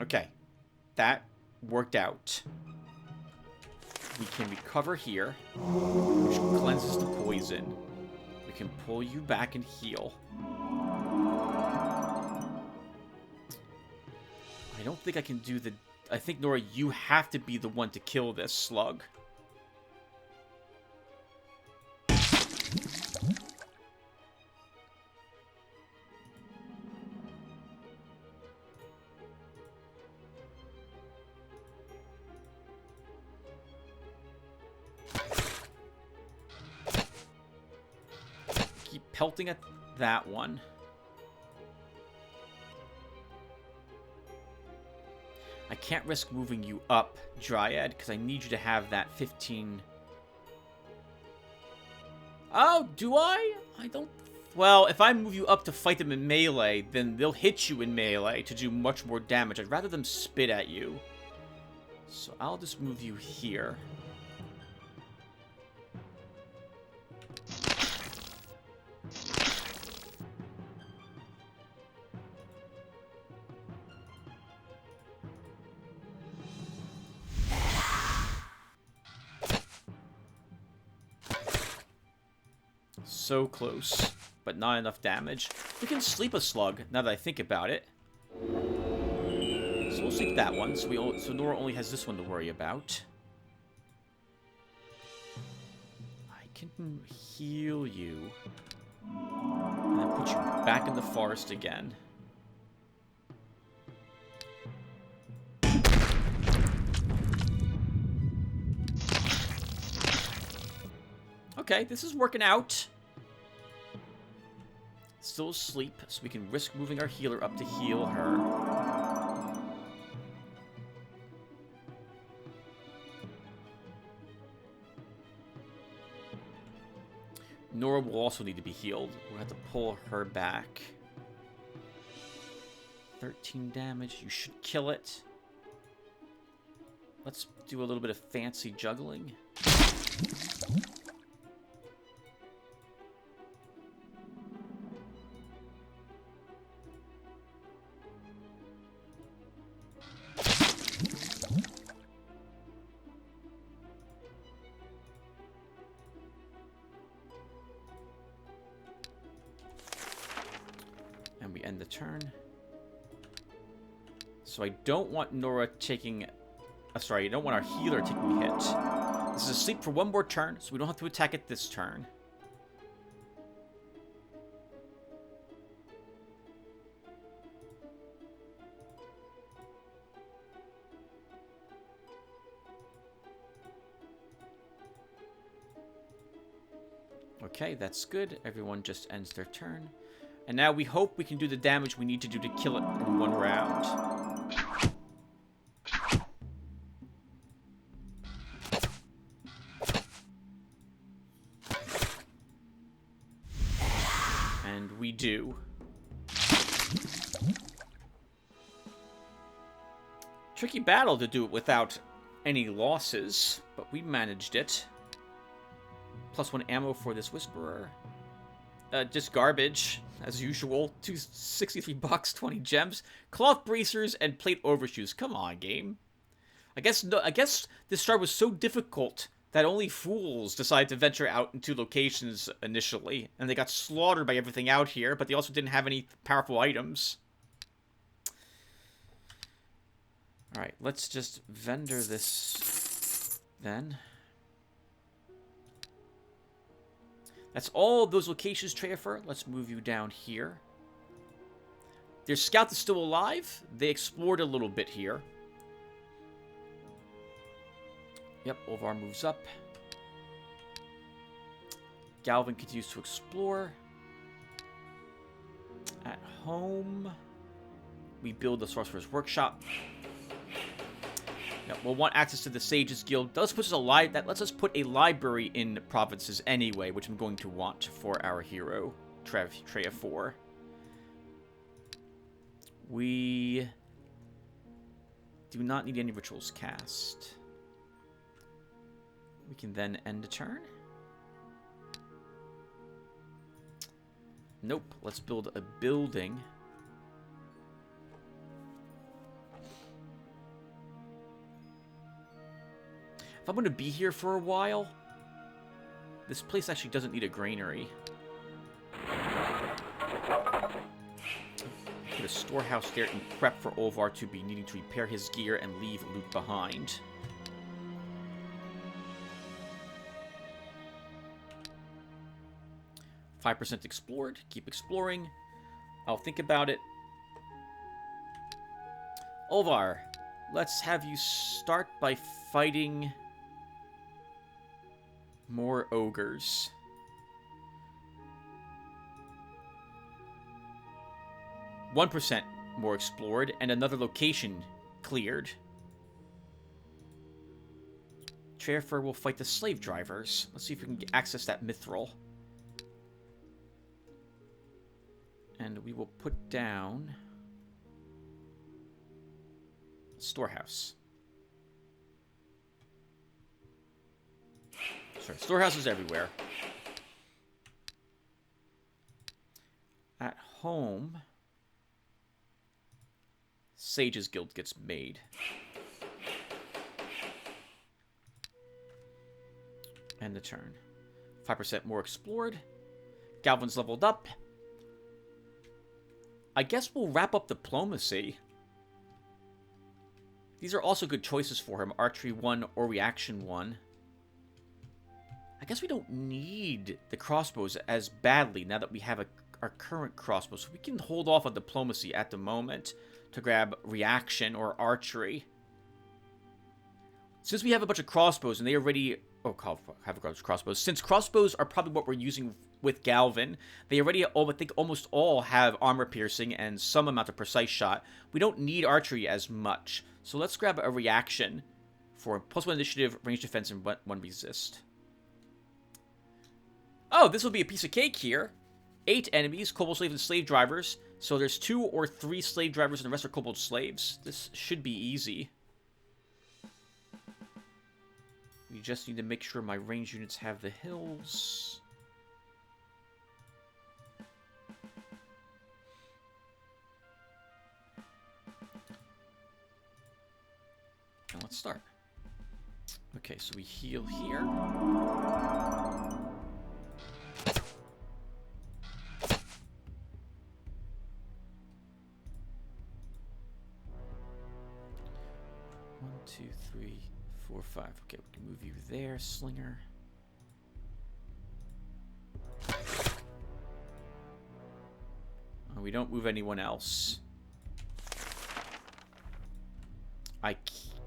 Okay. That worked out. We can recover here, which cleanses the poison. We can pull you back and heal. I don't think I can do the... I think, Nora, you have to be the one to kill this slug. Pelting at that one. I can't risk moving you up, Dryad, because I need you to have that 15... Oh, do I? I don't... Well, if I move you up to fight them in melee, then they'll hit you in melee to do much more damage. I'd rather them spit at you. So I'll just move you here. So close, but not enough damage. We can sleep a slug, now that I think about it. So we'll sleep that one, so Nora only has this one to worry about. I can heal you. And then put you back in the forest again. Okay, this is working out. Still asleep, so we can risk moving our healer up to heal her. Nora will also need to be healed. We'll have to pull her back. 13 damage. You should kill it. Let's do a little bit of fancy juggling. turn. So I don't want Nora taking... sorry, I don't want our healer taking a hit. This is asleep for one more turn, so we don't have to attack it this turn. Okay, that's good. Everyone just ends their turn. And now we hope we can do the damage we need to do to kill it in one round. And we do. Tricky battle to do it without any losses, but we managed it. +1 ammo for this Whisperer. Just garbage, as usual. 263 bucks, 20 gems, cloth bracers, and plate overshoes. Come on, game. I guess this start was so difficult that only fools decide to venture out into locations initially, and they got slaughtered by everything out here, but they also didn't have any powerful items. Alright, let's just vendor this then. That's all those locations, Treafer. Let's move you down here. Their scout is still alive. They explored a little bit here. Yep, Olvar moves up. Galvin continues to explore. At home, we build the Sorcerer's Workshop. Yep, we'll want access to the Sages Guild. That lets us put a library in provinces anyway, which I'm going to want for our hero, Treafor. We do not need any rituals cast. We can then end a turn. Nope. Let's build a building. If I'm going to be here for a while, this place actually doesn't need a granary. Put a storehouse there and prep for Olvar to be needing to repair his gear and leave loot behind. %, explored. Keep exploring. I'll think about it. Olvar, let's have you start by fighting more ogres. %, more explored, and another location cleared. Treafer will fight the slave drivers. Let's see if we can access that mithril. And we will put down storehouse. Sorry, storehouses everywhere. At home, Sages Guild gets made. End the turn. 5% more explored. Galvin's leveled up. I guess we'll wrap up diplomacy. These are also good choices for him. Archery 1 or Reaction 1. I guess we don't need the crossbows as badly now that we have our current crossbow. So we can hold off on diplomacy at the moment to grab Reaction or Archery. Since we have a bunch of crossbows and they already... Oh, have a bunch of crossbows. Since crossbows are probably what we're using with Galvin, they already, I think, almost all have armor piercing and some amount of precise shot. We don't need archery as much. So let's grab a reaction for +1 initiative, range defense, and 1 resist. Oh, this will be a piece of cake here. 8 enemies, kobold slaves and slave drivers. So there's 2 or 3 slave drivers and the rest are kobold slaves. This should be easy. We just need to make sure my range units have the hills. Now let's start. Okay, so we heal here. 1, 2, 3, 4, 5. Okay, we can move you there, Slinger. We don't move anyone else.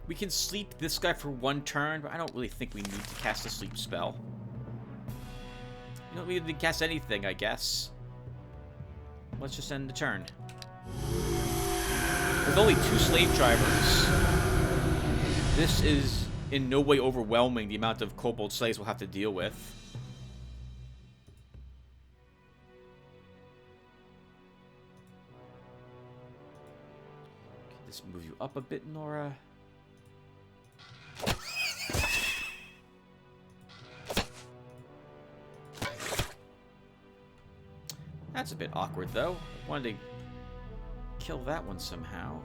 We can sleep this guy for 1 turn, but I don't really think we need to cast a sleep spell. We don't need to cast anything, I guess. Let's just end the turn. With only 2 slave drivers, this is in no way overwhelming the amount of kobold slaves we'll have to deal with. Okay, let's move you up a bit, Nora. That's a bit awkward, though. I wanted to kill that one somehow.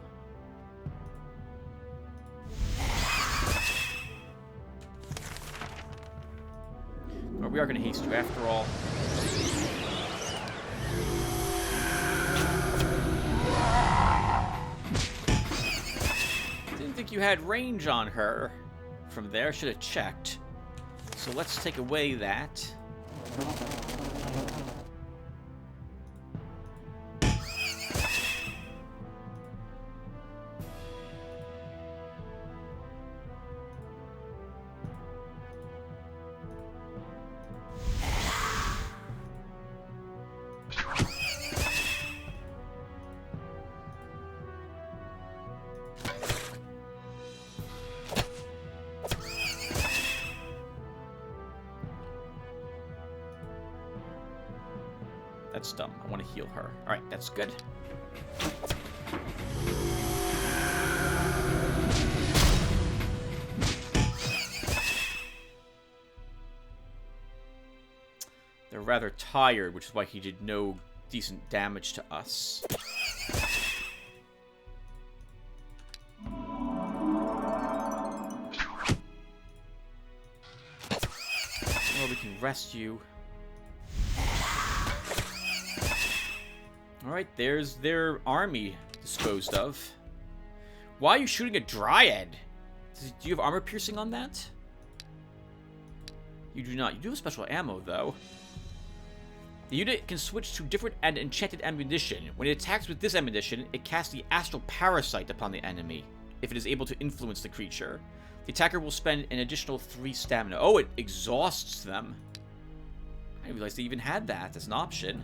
But we are going to haste you after all. Didn't think you had range on her from there. Should have checked. So let's take away that. That's dumb. I want to heal her. Alright, that's good. They're rather tired, which is why he did no decent damage to us. Well, we can rest you. Alright, there's their army disposed of. Why are you shooting a Dryad? Do you have armor piercing on that? You do not. You do have special ammo, though. The unit can switch to different and enchanted ammunition. When it attacks with this ammunition, it casts the Astral Parasite upon the enemy, if it is able to influence the creature. The attacker will spend an additional 3 stamina. Oh, it exhausts them. I didn't realize they even had that as an option.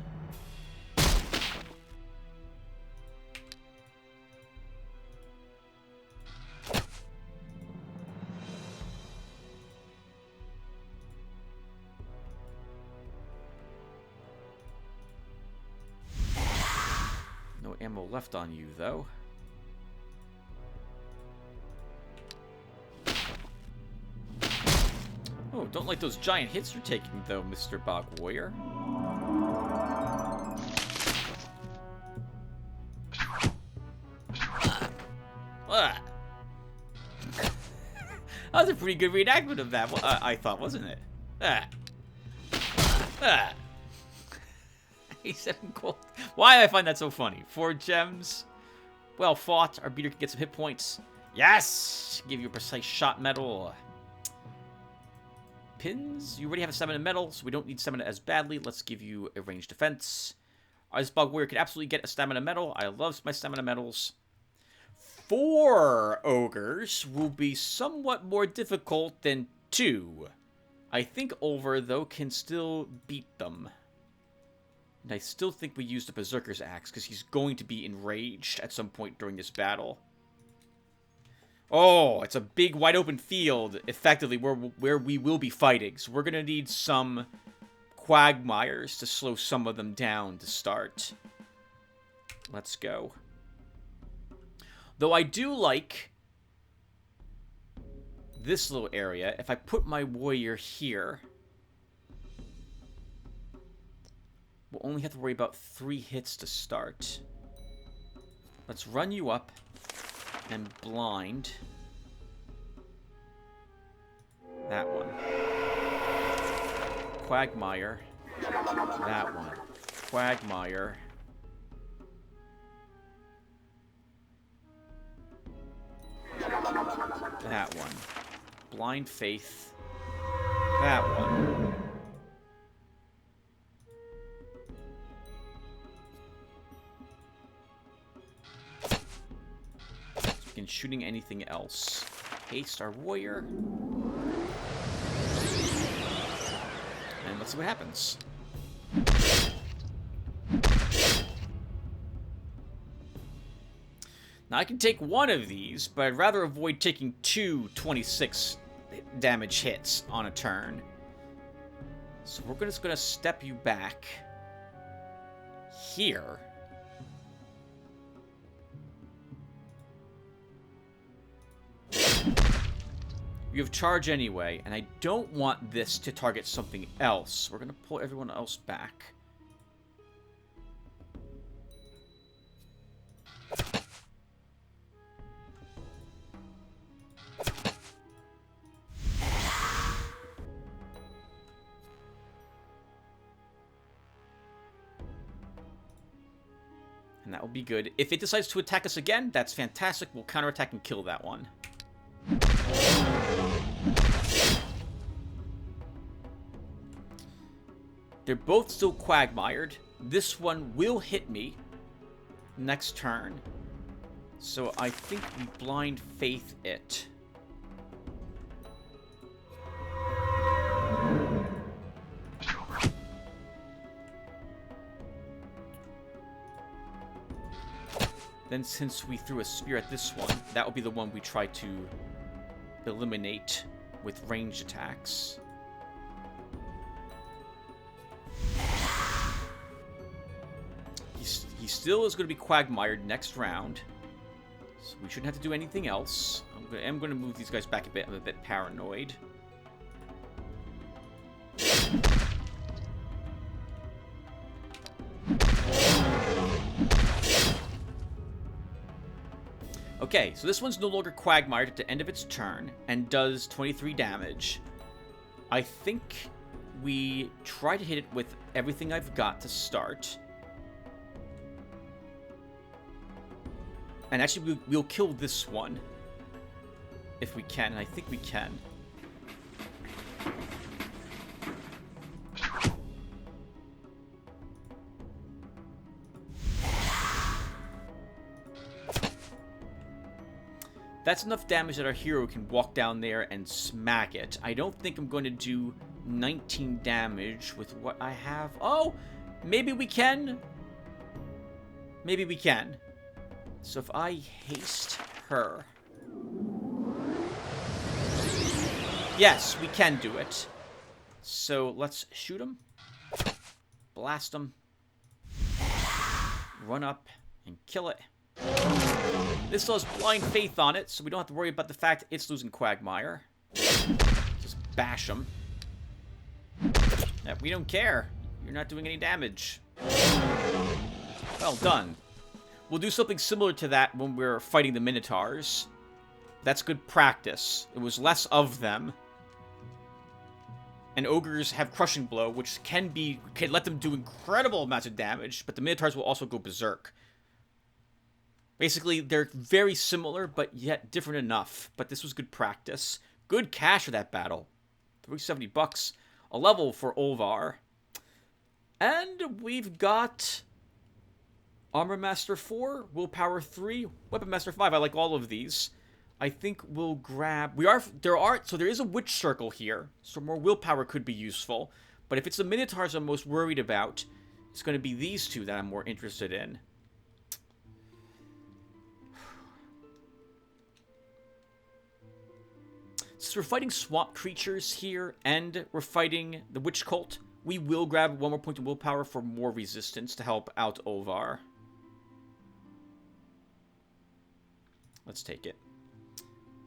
No ammo left on you, though. Oh, don't like those giant hits you're taking, though, Mr. Bog Warrior. That was a pretty good reenactment of that, I thought, wasn't it? A7 gold. Why do I find that so funny? 4 gems. Well fought. Our beater can get some hit points. Yes! Give you a precise shot medal. Pins. You already have a stamina medal, so we don't need stamina as badly. Let's give you a ranged defense. This Bog Warrior can absolutely get a stamina medal. I love my stamina medals. 4 ogres will be somewhat more difficult than 2. I think Ulver, though, can still beat them. And I still think we use the Berserker's Axe, because he's going to be enraged at some point during this battle. Oh, it's a big, wide-open field, effectively, where we will be fighting. So we're going to need some quagmires to slow some of them down to start. Let's go. Though I do like this little area. If I put my warrior here, we'll only have to worry about 3 hits to start. Let's run you up and blind that one. Quagmire. That one. Quagmire. That one. Blind Faith. That one. Begin shooting anything else. Haste our warrior. And let's see what happens. Now, I can take one of these, but I'd rather avoid taking two 26 damage hits on a turn. So we're just going to step you back here. You have charge anyway, and I don't want this to target something else. We're going to pull everyone else back. And that will be good. If it decides to attack us again, that's fantastic. We'll counterattack and kill that one. They're both still quagmired. This one will hit me next turn. So I think we blind faith it. Then since we threw a spear at this one, that will be the one we try to eliminate with ranged attacks. He still is going to be quagmired next round, so we shouldn't have to do anything else. I'm going to move these guys back a bit. I'm a bit paranoid. Okay, so this one's no longer quagmired at the end of its turn and does 23 damage. I think we try to hit it with everything I've got to start. And actually, we'll kill this one if we can, and I think we can. That's enough damage that our hero can walk down there and smack it. I don't think I'm going to do 19 damage with what I have. Oh, maybe we can. Maybe we can. So if I haste her. Yes, we can do it. So let's shoot him. Blast him. Run up and kill it. This still has blind faith on it, so we don't have to worry about the fact it's losing Quagmire. Just bash him. Yeah, we don't care. You're not doing any damage. Well done. We'll do something similar to that when we're fighting the Minotaurs. That's good practice. It was less of them. And ogres have crushing blow, which can let them do incredible amounts of damage, but the Minotaurs will also go berserk. Basically, they're very similar, but yet different enough. But this was good practice. Good cash for that battle. $370. A level for Olvar. And we've got Armor Master 4, Willpower 3, Weapon Master 5. I like all of these. I think we'll grab... So there is a Witch Circle here, so more willpower could be useful. But if it's the Minotaurs I'm most worried about, it's going to be these two that I'm more interested in. Since we're fighting swamp creatures here, and we're fighting the Witch Cult, we will grab one more point of willpower for more resistance to help out Olvar. Let's take it.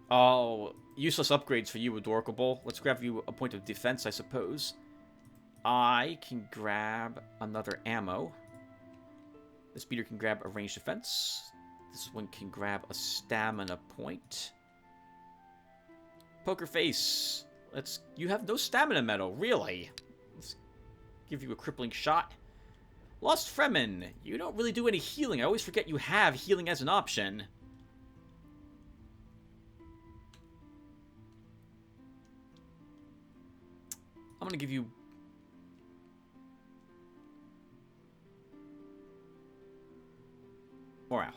Oh, useless upgrades for you, Adorkable. Let's grab you a point of defense, I suppose. I can grab another ammo. This beater can grab a ranged defense. This one can grab a stamina point. Poker Face. You have no stamina medal, really. Let's give you a crippling shot. Lost Fremen. You don't really do any healing. I always forget you have healing as an option. I'm gonna give you... morale.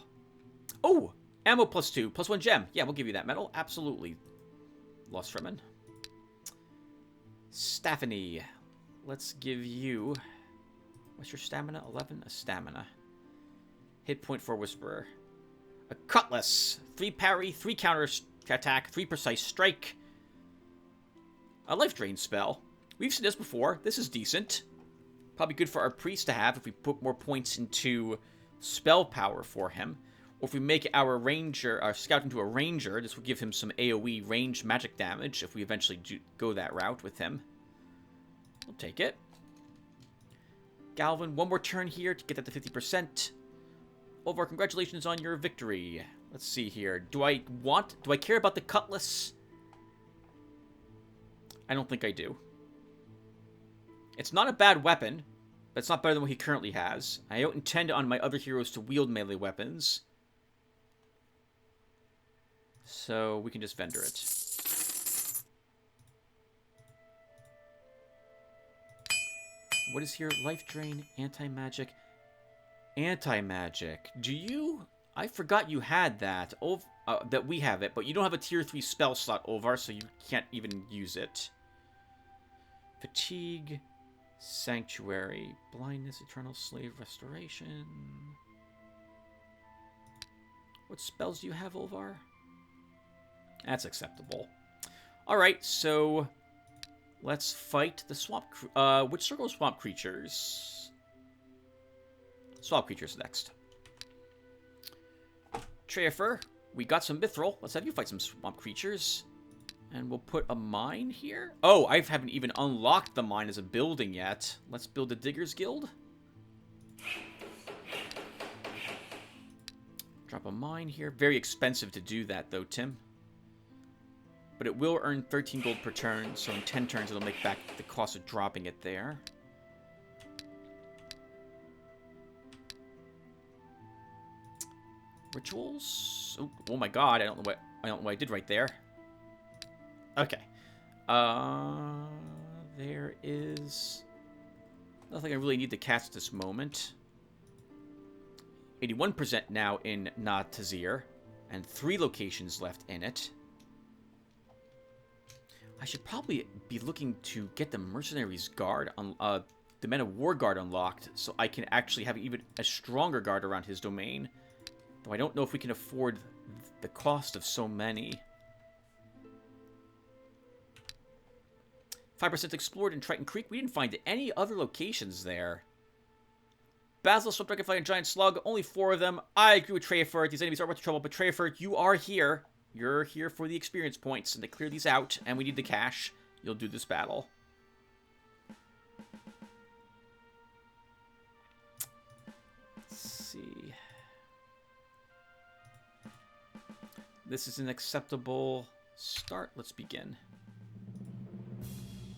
Oh! Ammo +2, +1 gem. Yeah, we'll give you that medal. Absolutely. Lost Fremen. Stephanie. Let's give you... what's your stamina? 11? A stamina. Hit point for Whisperer. A Cutlass. 3 parry, 3 counter attack, 3 precise strike. A life drain spell. We've seen this before. This is decent. Probably good for our priest to have if we put more points into spell power for him. Or if we make our ranger, our scout into a ranger, this will give him some AoE range magic damage if we eventually go that route with him. We'll take it. Galvin, one more turn here to get that to 50%. Olvar, congratulations on your victory. Let's see here. Do I care about the Cutlass? I don't think I do. It's not a bad weapon, but it's not better than what he currently has. I don't intend on my other heroes to wield melee weapons. So we can just vendor it. What is here? Life drain, anti-magic. Anti-magic. Do you... I forgot you had that. That we have it, but you don't have a tier 3 spell slot, Olvar, so you can't even use it. Fatigue, Sanctuary, Blindness, Eternal Slave, Restoration. What spells do you have, Olvar? That's acceptable. Alright, so let's fight the swamp... which circle of swamp creatures? Swamp creatures next. Treafer, we got some mithril. Let's have you fight some swamp creatures. And we'll put a mine here. Oh, I haven't even unlocked the mine as a building yet. Let's build a Diggers Guild. Drop a mine here. Very expensive to do that, though, Tim. But it will earn 13 gold per turn, so in 10 turns it'll make back the cost of dropping it there. Rituals? Oh my god, I don't know what I did right there. Okay. There is nothing I really need to cast at this moment. 81% now in Nat Tazir, and 3 locations left in it. I should probably be looking to get the Mercenaries Guard, the Men of War Guard unlocked, so I can actually have even a stronger guard around his domain. Though I don't know if we can afford the cost of so many. 5% explored in Triton Creek. We didn't find any other locations there. Basilisk, Swamp Dragonfly, and Giant Slug. Only 4 of them. I agree with Treafer. These enemies are worth the trouble, but Treafer, you are here. You're here for the experience points, and to clear these out, and we need the cash. You'll do this battle. Let's see. This is an acceptable start. Let's begin.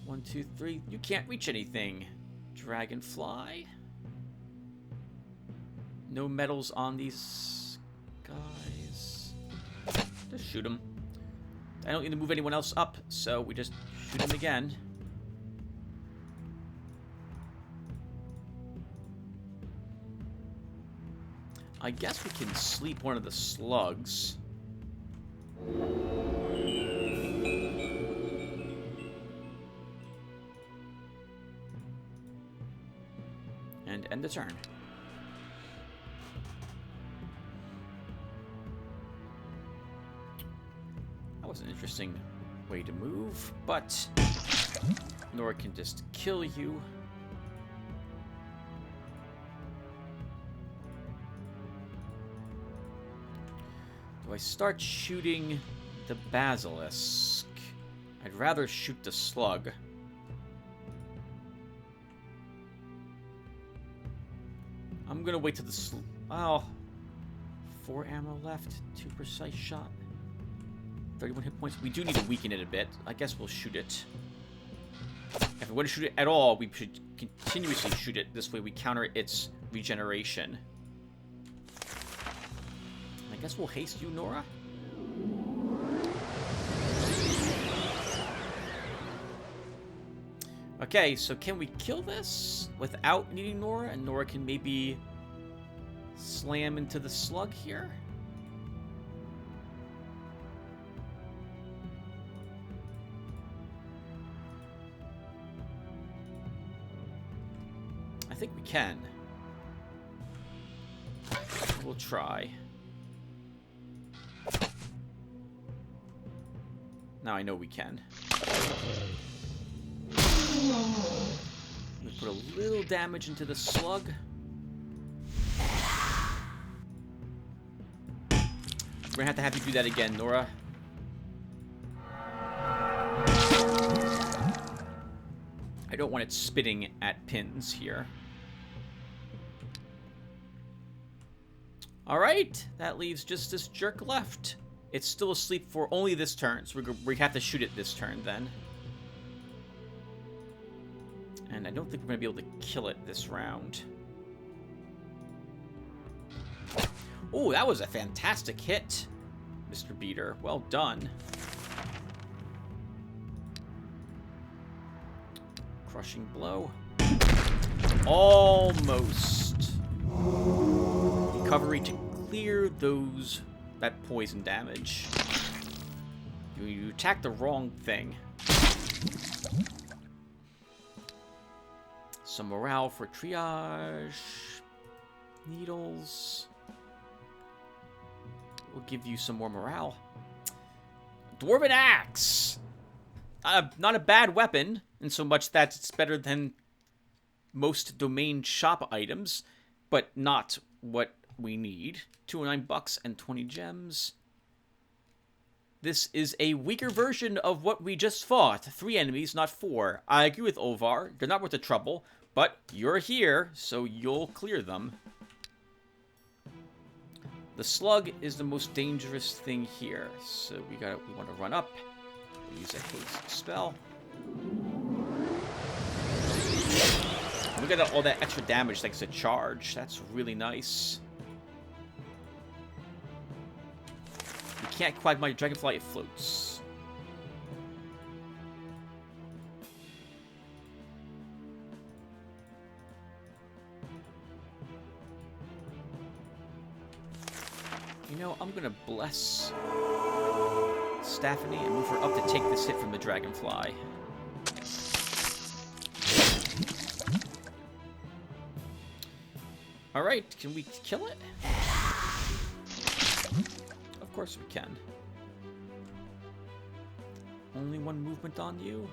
1, 2, 3. You can't reach anything. Dragonfly. No medals on these guys. Just shoot them. I don't need to move anyone else up, so we just shoot them again. I guess we can sleep one of the slugs. And end the turn. That was an interesting way to move, but Nora can just kill you. Do I start shooting the basilisk? I'd rather shoot the slug. I'm gonna wait till the oh, 4 ammo left, 2 precise shot, 31 hit points. We do need to weaken it a bit. I guess we'll shoot it. If we want to shoot it at all, we should continuously shoot it. This way we counter its regeneration. I guess we'll haste you, Nora. Okay, so can we kill this without needing Nora? And Nora can maybe slam into the slug here? I think we can. We'll try. Now I know we can. We put a little damage into the slug. We're gonna have you do that again, Nora. I don't want it spitting at pins here. Alright, that leaves just this jerk left. It's still asleep for only this turn, so we have to shoot it this turn then. And I don't think we're going to be able to kill it this round. Oh, that was a fantastic hit, Mr. Beater. Well done. Crushing blow. Almost. Recovery to clear that poison damage. You attacked the wrong thing. Some morale for triage. Needles. We'll give you some more morale. Dwarven Axe! Not a bad weapon, in so much that it's better than most domain shop items, but not what we need. 209 bucks and 20 gems. This is a weaker version of what we just fought. 3 enemies, not 4. I agree with Ovar. They're not worth the trouble, but you're here, so you'll clear them. The slug is the most dangerous thing here, so we want to run up. We'll use a haste spell. We got all that extra damage thanks to charge. That's really nice. You can't quagmire dragonfly, it floats. You know, I'm gonna bless Stephanie and move her up to take this hit from the dragonfly. Alright, can we kill it? Of course we can. Only one movement on you?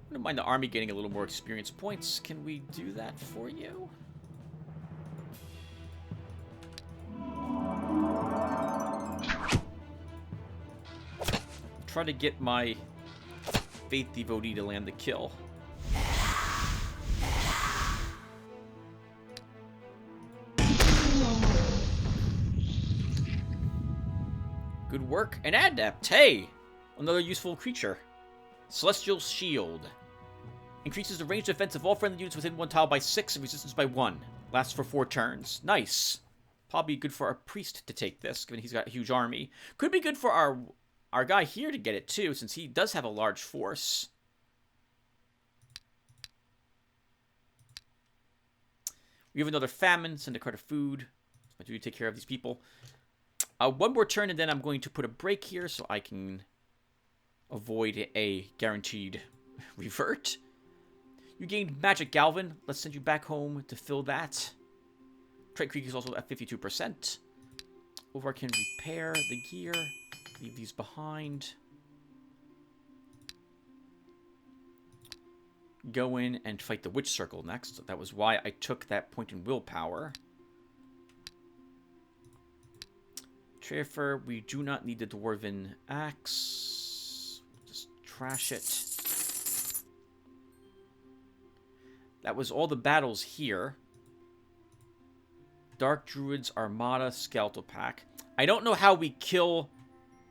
I don't mind the army getting a little more experience points. Can we do that for you? Try to get my Faith Devotee to land the kill. Good work. An adept. Hey! Another useful creature. Celestial Shield. Increases the range defense of all friendly units within 1 tile by 6 and resistance by 1. Lasts for 4 turns. Nice. Probably good for our priest to take this, given he's got a huge army. Could be good for our guy here to get it too, since he does have a large force. We have another famine. Send a card of food. I do take care of these people. One more turn, and then I'm going to put a break here so I can avoid a guaranteed revert. You gained Magic Galvin. Let's send you back home to fill that. Trade Creek is also at 52%. Over can repair the gear. Leave these behind. Go in and fight the Witch Circle next. That was why I took that point in willpower. Trafer, we do not need the Dwarven Axe. Just trash it. That was all the battles here. Dark Druids, Armada, Skeletal Pack. I don't know how we kill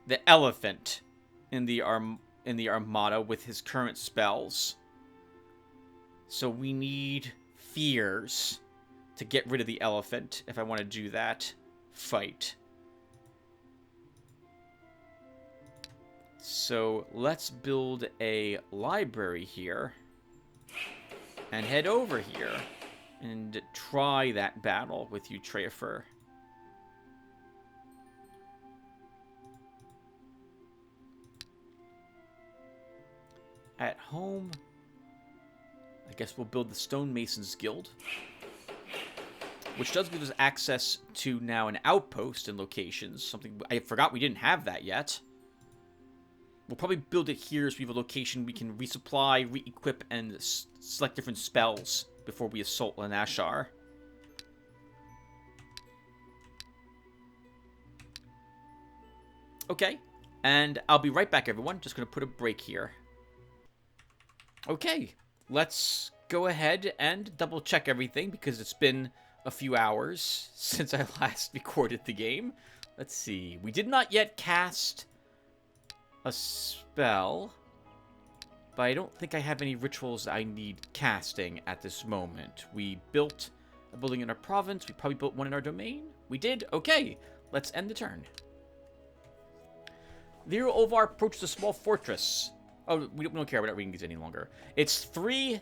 the elephant in the Armada with his current spells. So we need fears to get rid of the elephant if I want to do that fight. So let's build a library here and head over here and try that battle with you, Trafer. At home, I guess we'll build the Stonemasons Guild, which does give us access to now an outpost in locations, something I forgot we didn't have that yet. We'll probably build it here so we have a location we can resupply, re-equip, and select different spells before we assault Lanashar. Okay, and I'll be right back, everyone. Just going to put a break here. Okay, let's go ahead and double check everything because it's been a few hours since I last recorded the game. Let's see. We did not yet cast a spell, but I don't think I have any rituals I need casting at this moment. We built a building in our province. We probably built one in our domain. We did? Okay, let's end the turn. The hero Olvar approached a small fortress. Oh, we don't care about reading these any longer. It's 3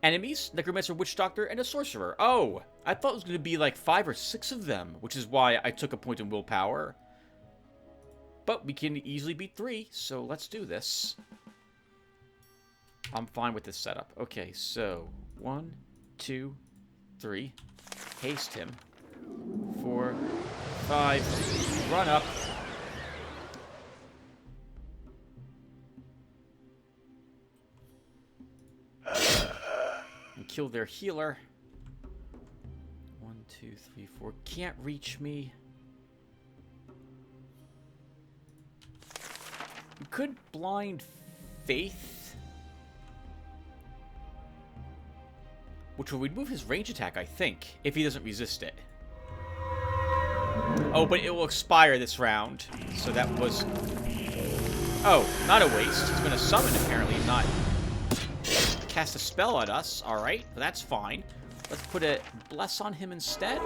enemies, Necromancer, Witch Doctor, and a Sorcerer. Oh, I thought it was going to be like 5 or 6 of them, which is why I took a point in willpower. But we can easily beat 3, so let's do this. I'm fine with this setup. Okay, so 1, 2, 3. Haste him. 4, 5. Run up. And kill their healer. 1, 2, 3, 4. Can't reach me. We could blind Faith, which will remove his range attack, I think, if he doesn't resist it. Oh, but it will expire this round, so that was... Oh, not a waste. It's going to summon, apparently, not cast a spell at us. Alright, that's fine. Let's put a Bless on him instead.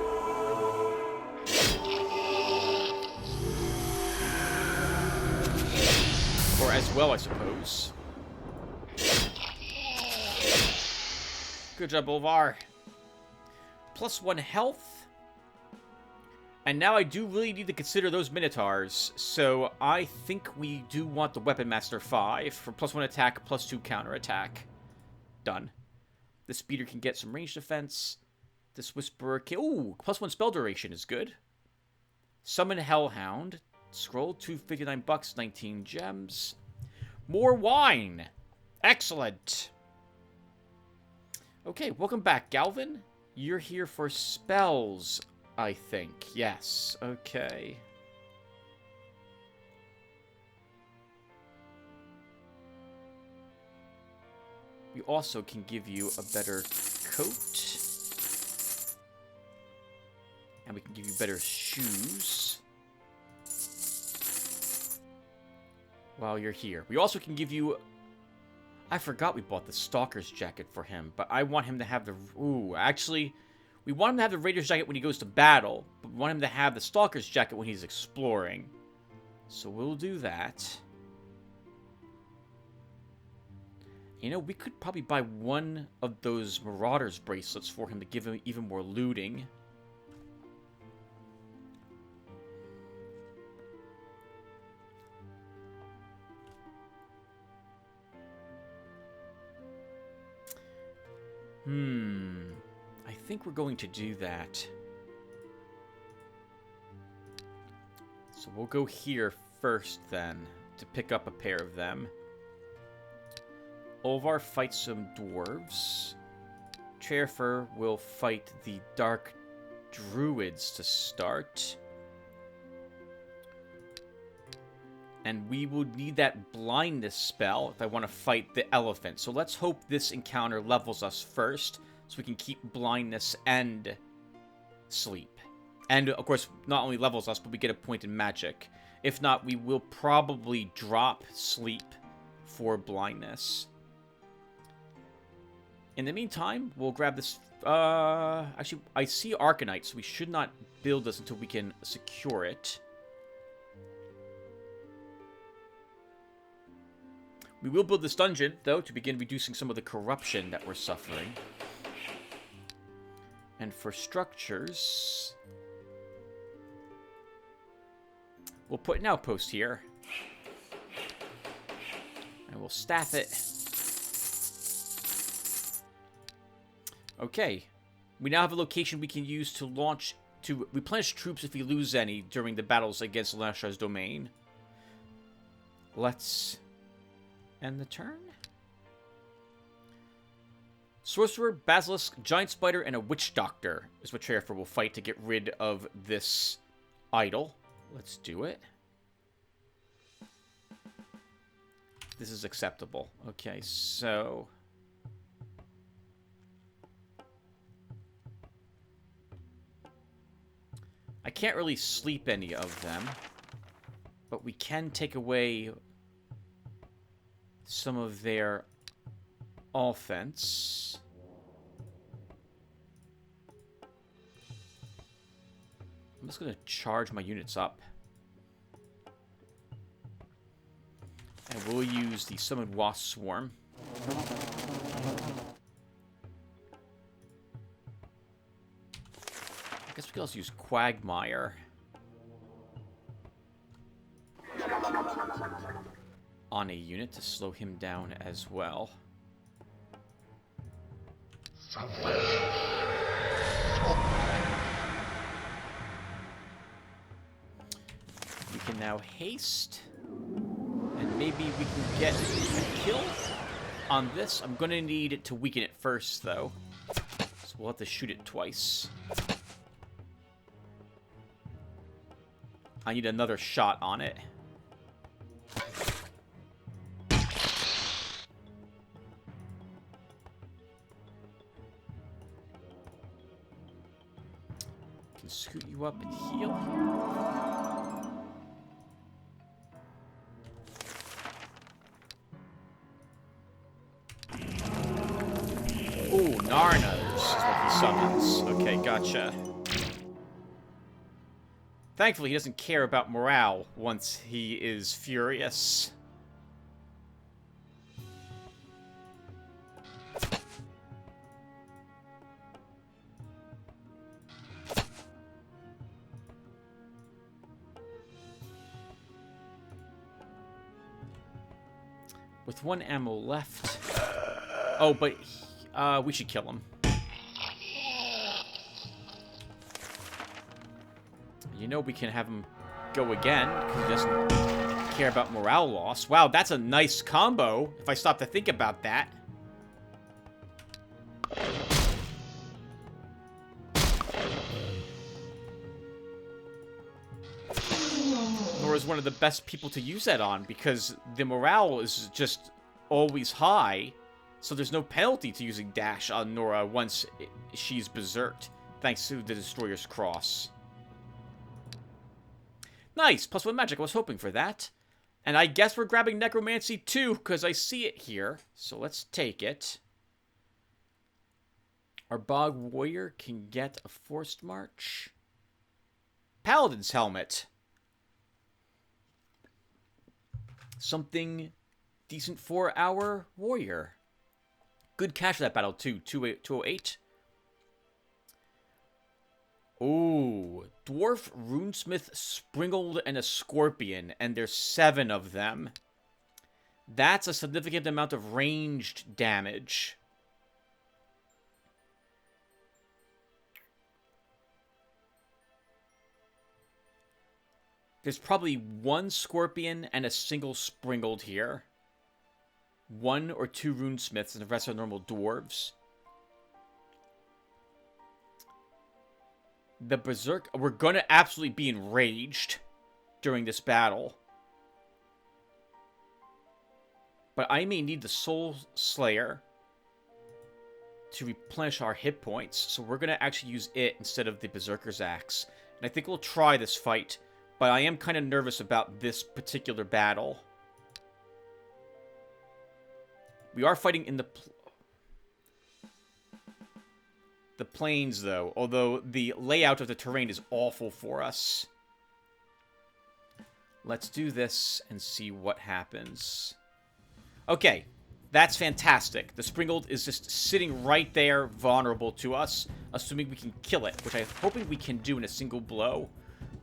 Or as well, I suppose. Good job, Olvar. +1 health. And now I do really need to consider those Minotaurs. So I think we do want the Weapon Master 5 for +1 attack, +2 counterattack. Done. The Speeder can get some range defense. This Whisperer can... Ooh, +1 spell duration is good. Summon Hellhound. Scroll, $259, 19 gems. More wine. Excellent. Okay, welcome back, Galvin. You're here for spells, I think. Yes, okay. We also can give you a better coat. And we can give you better shoes. While you're here. We also can give you... I forgot we bought the Stalker's Jacket for him, but I want him to have the... Ooh, actually, we want him to have the Raider's Jacket when he goes to battle, but we want him to have the Stalker's Jacket when he's exploring. So we'll do that. You know, we could probably buy one of those Marauder's bracelets for him to give him even more looting. I think we're going to do that. So we'll go here first, then, to pick up a pair of them. Olvar fights some dwarves. Trafer will fight the dark druids to start. And we will need that blindness spell if I want to fight the elephant. So let's hope this encounter levels us first, so we can keep blindness and sleep. And, of course, not only levels us, but we get a point in magic. If not, we will probably drop sleep for blindness. In the meantime, we'll grab this... actually, I see Arcanite, so we should not build this until we can secure it. We will build this dungeon, though, to begin reducing some of the corruption that we're suffering. And for structures... we'll put an outpost here. And we'll staff it. Okay. We now have a location we can use to replenish troops if we lose any during the battles against Lasha's domain. Let's end the turn. Sorcerer, Basilisk, Giant Spider, and a Witch Doctor is what Treorfer will fight to get rid of this idol. Let's do it. This is acceptable. Okay, so... I can't really sleep any of them, but we can take away some of their offense. I'm just going to charge my units up. And we'll use the Summoned Wasp Swarm. I guess we could also use Quagmire on a unit to slow him down as well. We can now haste, and maybe we can get a kill on this. I'm going to need it to weaken it first, though, so we'll have to shoot it twice. I need another shot on it. Can scoot you up and heal here. Ooh, Narnas is what he summons. Okay, gotcha. Thankfully, he doesn't care about morale once he is furious. With one ammo left. Oh, but we should kill him. You know we can have him go again, because he doesn't care about morale loss. Wow, that's a nice combo, if I stop to think about that. Nora's one of the best people to use that on, because the morale is just always high, so there's no penalty to using dash on Nora once she's berserked, thanks to the Destroyer's Cross. Nice! +1 magic. I was hoping for that. And I guess we're grabbing Necromancy too, because I see it here. So let's take it. Our Bog Warrior can get a Forced March. Paladin's Helmet. Something decent for our Warrior. Good cash for that battle too. 208. Ooh, Dwarf, Runesmith, Springled, and a Scorpion, and there's 7 of them. That's a significant amount of ranged damage. There's probably 1 Scorpion and a single Springled here. 1 or 2 Runesmiths, and the rest are normal Dwarves. The Berserk... We're gonna absolutely be enraged during this battle. But I may need the Soul Slayer to replenish our hit points. So we're gonna actually use it instead of the Berserker's Axe. And I think we'll try this fight. But I am kind of nervous about this particular battle. We are fighting in the... plains, though. Although the layout of the terrain is awful for us. Let's do this and see what happens. Okay, that's fantastic. The Springald is just sitting right there, vulnerable to us, assuming we can kill it, which I'm hoping we can do in a single blow.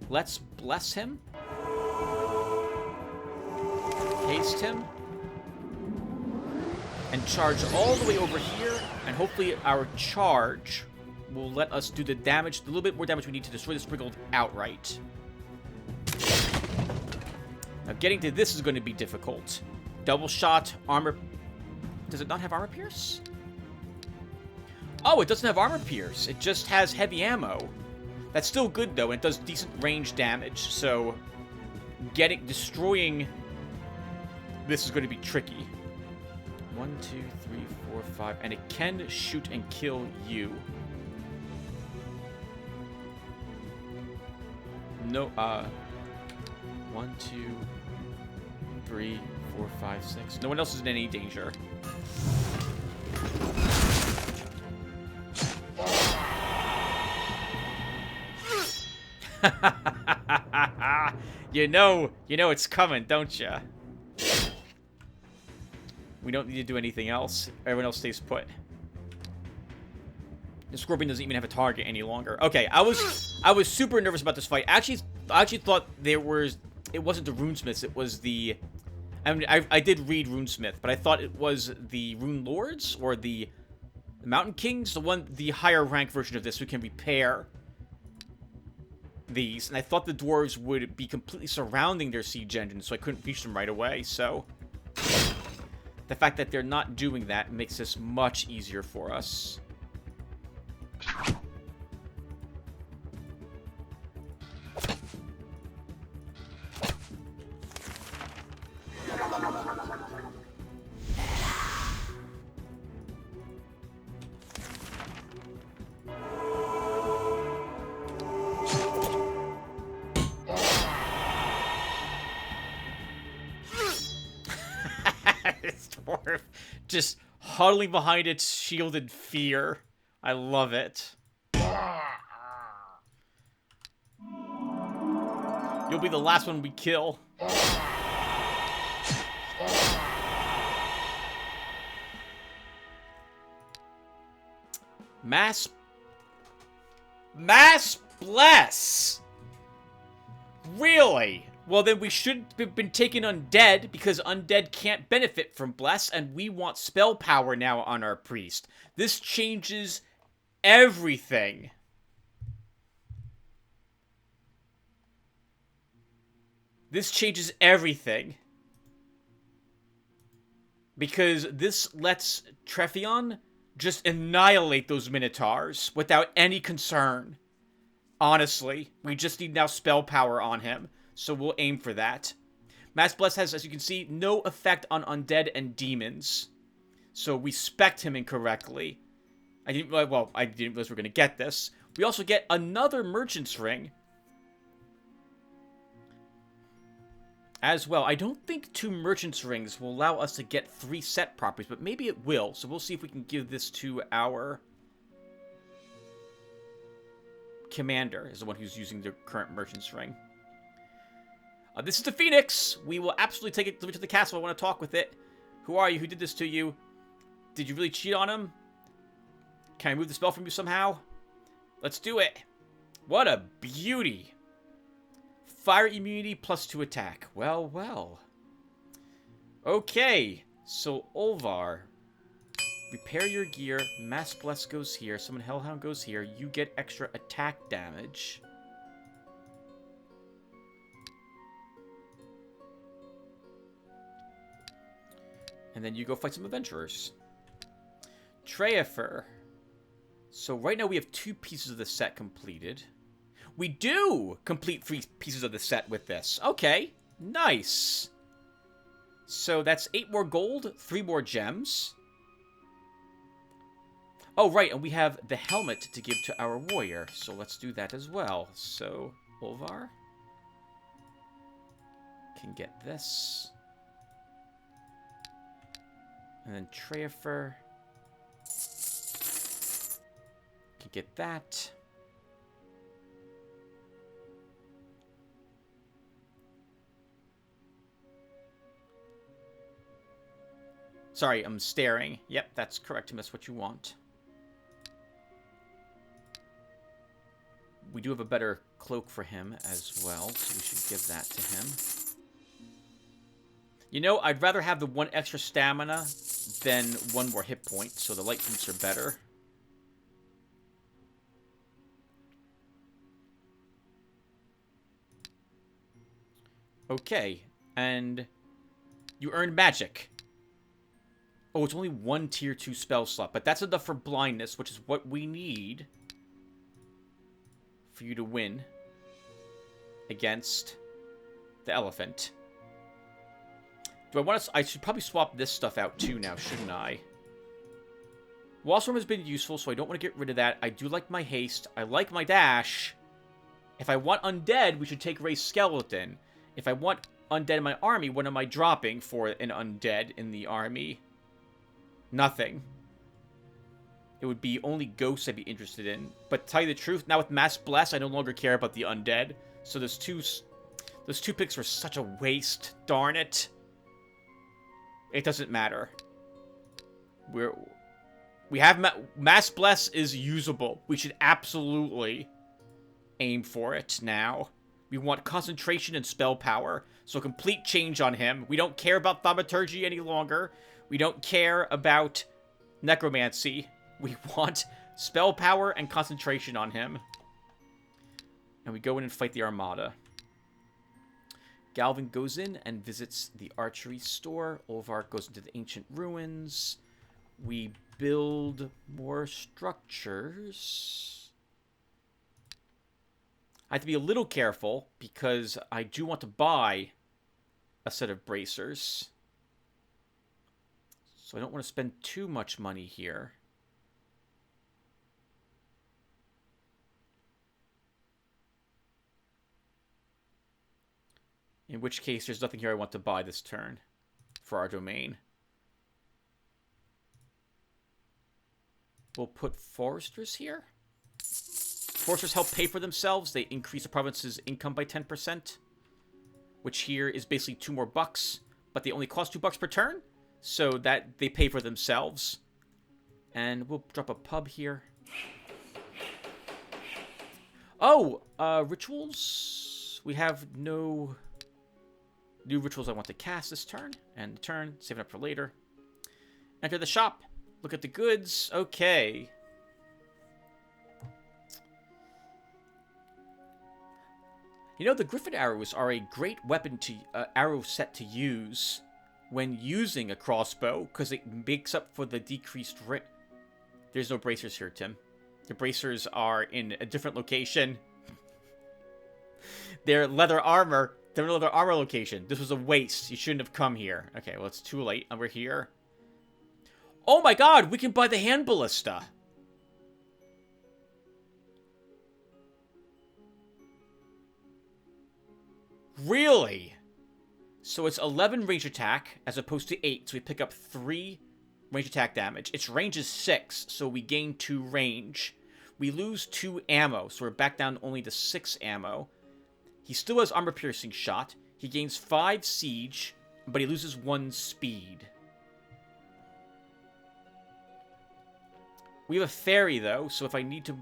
Let's bless him. Haste him. And charge all the way over here, and hopefully our charge will let us do the damage, the little bit more damage we need to destroy the Springald outright. Now, getting to this is going to be difficult. Double shot, armor... Does it not have armor pierce? Oh, it doesn't have armor pierce. It just has heavy ammo. That's still good, though, and it does decent range damage. So, destroying this is going to be tricky. 1, 2, 3, 4, 5, and it can shoot and kill you. No, 1, 2, 3, 4, 5, 6. No one else is in any danger. You know it's coming, don't you? We don't need to do anything else. Everyone else stays put. The Scorpion doesn't even have a target any longer. Okay, I was super nervous about this fight. I actually thought it wasn't the Runesmiths, it was the... I mean, I did read Runesmith, but I thought it was the Rune Lords, or the Mountain Kings, the higher rank version of this who can repair these. And I thought the dwarves would be completely surrounding their siege engines, so I couldn't reach them right away, so... The fact that they're not doing that makes this much easier for us. This dwarf just huddling behind its shield in fear. I love it. You'll be the last one we kill. Mass bless! Really? Well, then we should have been taking undead, because undead can't benefit from bless, and we want spell power now on our priest. This changes everything. This changes everything. Because this lets Trephion just annihilate those Minotaurs without any concern. Honestly, we just need now spell power on him. So we'll aim for that. Mass Bless has, as you can see, no effect on undead and demons. So we spec'd him incorrectly. I didn't realize we were going to get this. We also get another Merchant's Ring. As well, I don't think 2 Merchant's Rings will allow us to get 3 set properties, but maybe it will. So we'll see if we can give this to our commander, is the one who's using the current Merchant's Ring. This is the Phoenix. We will absolutely take it to the castle. I want to talk with it. Who are you? Who did this to you? Did you really cheat on him? Can I remove the spell from you somehow? Let's do it. What a beauty. Fire immunity plus 2 attack. Well, well. Okay. So, Olvar. Repair your gear. Mass Bless goes here. Summon Hellhound goes here. You get extra attack damage. And then you go fight some adventurers. Treafer. So right now we have 2 pieces of the set completed. We do complete 3 pieces of the set with this. Okay, nice. So that's 8 more gold, 3 more gems. Oh, right, and we have the helmet to give to our warrior. So let's do that as well. So, Olvar can get this. And then Treafer can get that. Sorry, I'm staring. Yep, that's correct, Tim. That's what you want. We do have a better cloak for him as well, so we should give that to him. You know, I'd rather have the 1 extra stamina than 1 more hit point, so the light boots are better. Okay, and you earned magic. Oh, it's only 1 tier 2 spell slot, but that's enough for blindness, which is what we need for you to win against the elephant. Do I want to... I should probably swap this stuff out too now, shouldn't I? Wallstorm has been useful, so I don't want to get rid of that. I do like my haste. I like my dash. If I want undead, we should take Ray's skeleton. If I want undead in my army, what am I dropping for an undead in the army? Nothing. It would be only ghosts I'd be interested in. But to tell you the truth, now with Mass Bless, I no longer care about the undead. So those two picks were such a waste. Darn it. It doesn't matter. We have Mass Bless is usable. We should absolutely aim for it now. We want concentration and spell power. So complete change on him. We don't care about thaumaturgy any longer. We don't care about necromancy. We want spell power and concentration on him. And we go in and fight the Armada. Galvin goes in and visits the archery store. Olvar goes into the ancient ruins. We build more structures. I have to be a little careful because I do want to buy a set of bracers. So I don't want to spend too much money here. In which case, there's nothing here I want to buy this turn for our domain. We'll put foresters here. Foresters help pay for themselves. They increase the province's income by 10%. Which here is basically 2 more bucks. But they only cost $2 per turn. So that they pay for themselves. And we'll drop a pub here. Oh! Rituals. We have no new rituals I want to cast this turn. And turn. Save it up for later. Enter the shop. Look at the goods. Okay. You know, the Griffin arrows are a great weapon to arrow set to use when using a crossbow, because it makes up for the decreased rate. There's no bracers here, Tim. The bracers are in a different location. They're leather armor. They're in a leather armor location. This was a waste. You shouldn't have come here. Okay, well, it's too late, and we're here. Oh my god, we can buy the hand ballista. Really? So it's 11 range attack as opposed to 8. So we pick up 3 range attack damage. Its range is 6, so we gain 2 range. We lose 2 ammo, so we're back down only to 6 ammo. He still has armor-piercing shot. He gains 5 siege, but he loses 1 speed. We have a fairy, though, so if I need to...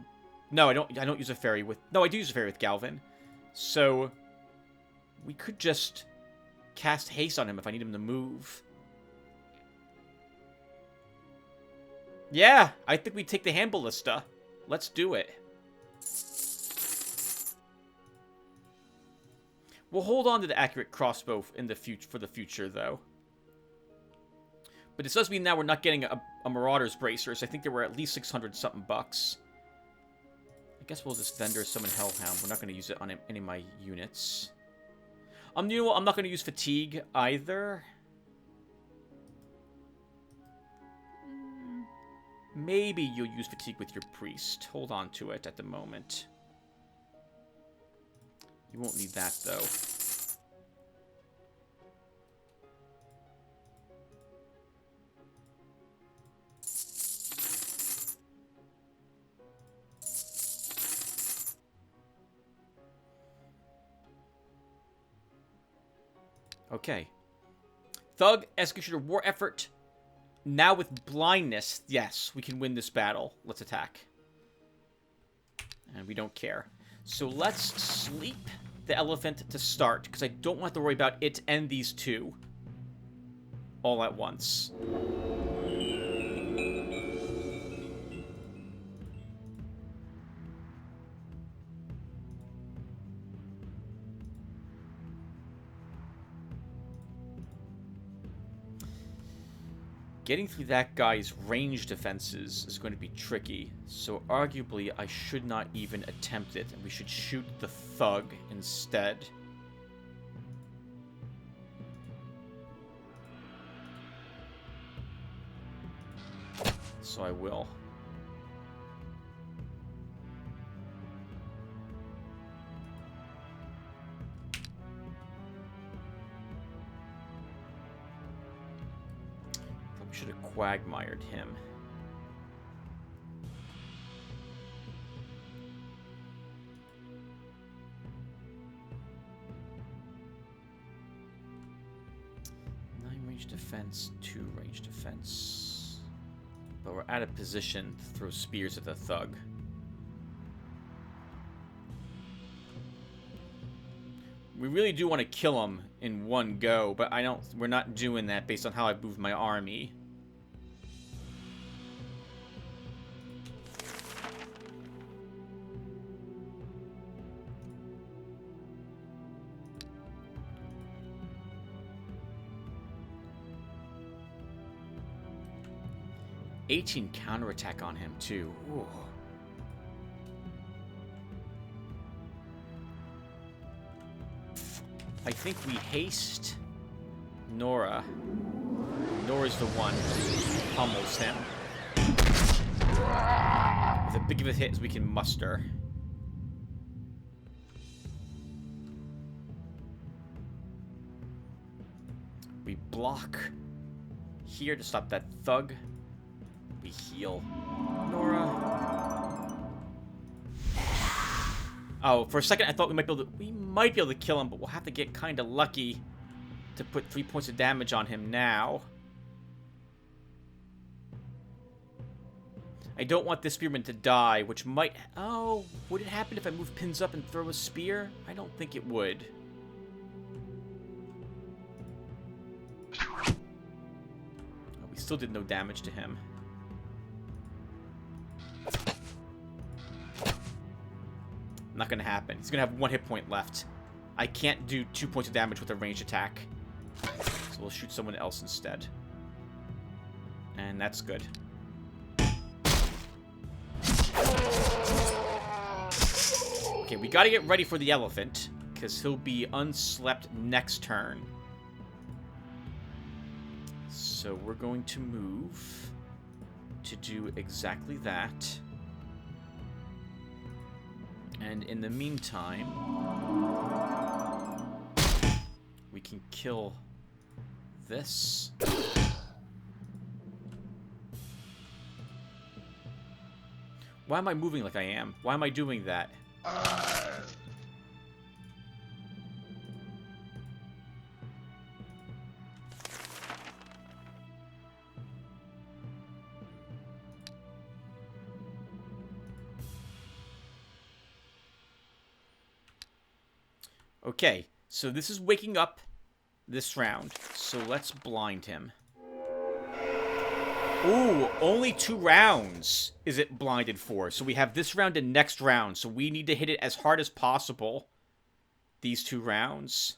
No, I don't use a fairy with... No, I do use a fairy with Galvin. So we could just cast haste on him if I need him to move. Yeah, I think we take the hand ballista. Let's do it. We'll hold on to the accurate crossbow in the for the future, though. But it does mean now we're not getting a Marauder's Bracers. I think they were at least 600-something bucks. I guess we'll just vendor summon Hellhound. We're not going to use it on any of my units. You know what? I'm not going to use Fatigue either. Maybe you'll use Fatigue with your Priest. Hold on to it at the moment. You won't need that, though. Okay. Thug, executioner, war effort. Now with blindness, yes, we can win this battle. Let's attack. And we don't care. So let's sleep the elephant to start, because I don't want to worry about it and these two all at once. Getting through that guy's range defenses is going to be tricky, so arguably I should not even attempt it, and we should shoot the thug instead. So I will. Should have quagmired him. Range defense, 2 range defense. But we're out of position to throw spears at the thug. We really do want to kill him in one go, but we're not doing that based on how I moved my army. '18 counterattack on him, too. Ooh. I think we haste Nora. Nora's the one who pummels him. With as big of a hit as we can muster. We block here to stop that thug. We heal Nora. Oh, for a second I thought we might be able to kill him, but we'll have to get kind of lucky to put 3 points of damage on him now. I don't want this spearman to die, which might... Oh, would it happen if I move pins up and throw a spear? I don't think it would. Oh, we still did no damage to him. Not gonna happen. He's gonna have 1 hit point left. I can't do 2 points of damage with a ranged attack. So we'll shoot someone else instead. And that's good. Okay, we gotta get ready for the elephant, because he'll be unslept next turn. So we're going to move to do exactly that. And in the meantime, we can kill this. Why am I moving like I am? Why am I doing that? Okay, so this is waking up this round, so let's blind him. Ooh, only 2 rounds is it blinded for. So we have this round and next round, so we need to hit it as hard as possible. These 2 rounds.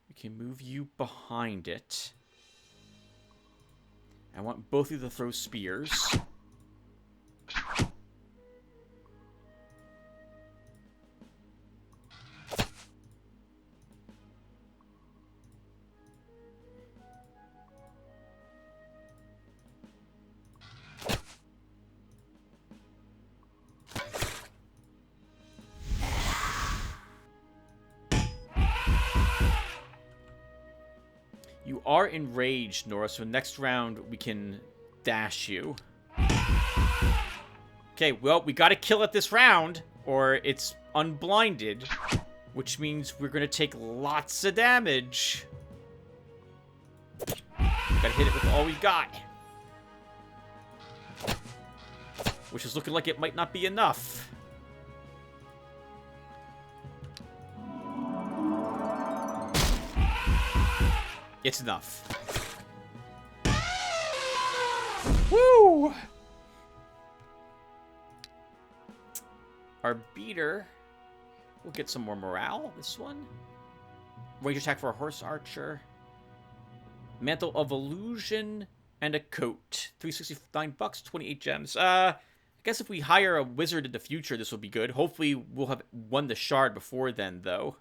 We can move you behind it. I want both of you to throw spears. You are enraged, Nora, so next round we can dash you. Okay, well, we gotta kill it this round, or it's unblinded, which means we're going to take lots of damage. Gotta hit it with all we got. Which is looking like it might not be enough. It's enough. Woo! Our beater will get some more morale. This one. Range attack for a horse archer. Mantle of Illusion and a coat. 369 bucks, 28 gems. I guess if we hire a wizard in the future, this will be good. Hopefully, we'll have won the shard before then, though.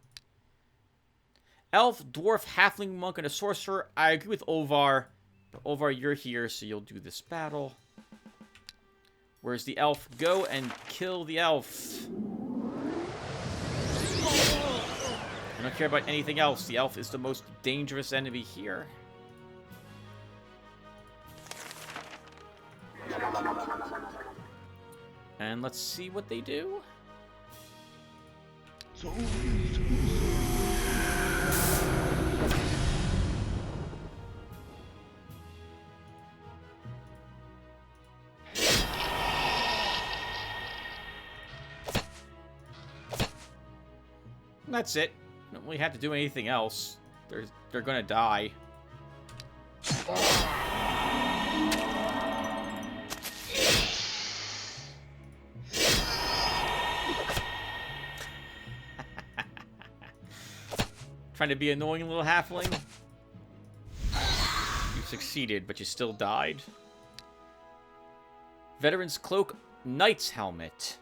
Elf, dwarf, halfling, monk, and a sorcerer. I agree with Olvar. But Olvar, you're here, so you'll do this battle. Where's the elf? Go and kill the elf. I don't care about anything else. The elf is the most dangerous enemy here. And let's see what they do. That's it. Don't really have to do anything else. They're gonna die. Trying to be annoying, little halfling? You succeeded, but you still died. Veteran's Cloak, Knight's Helmet.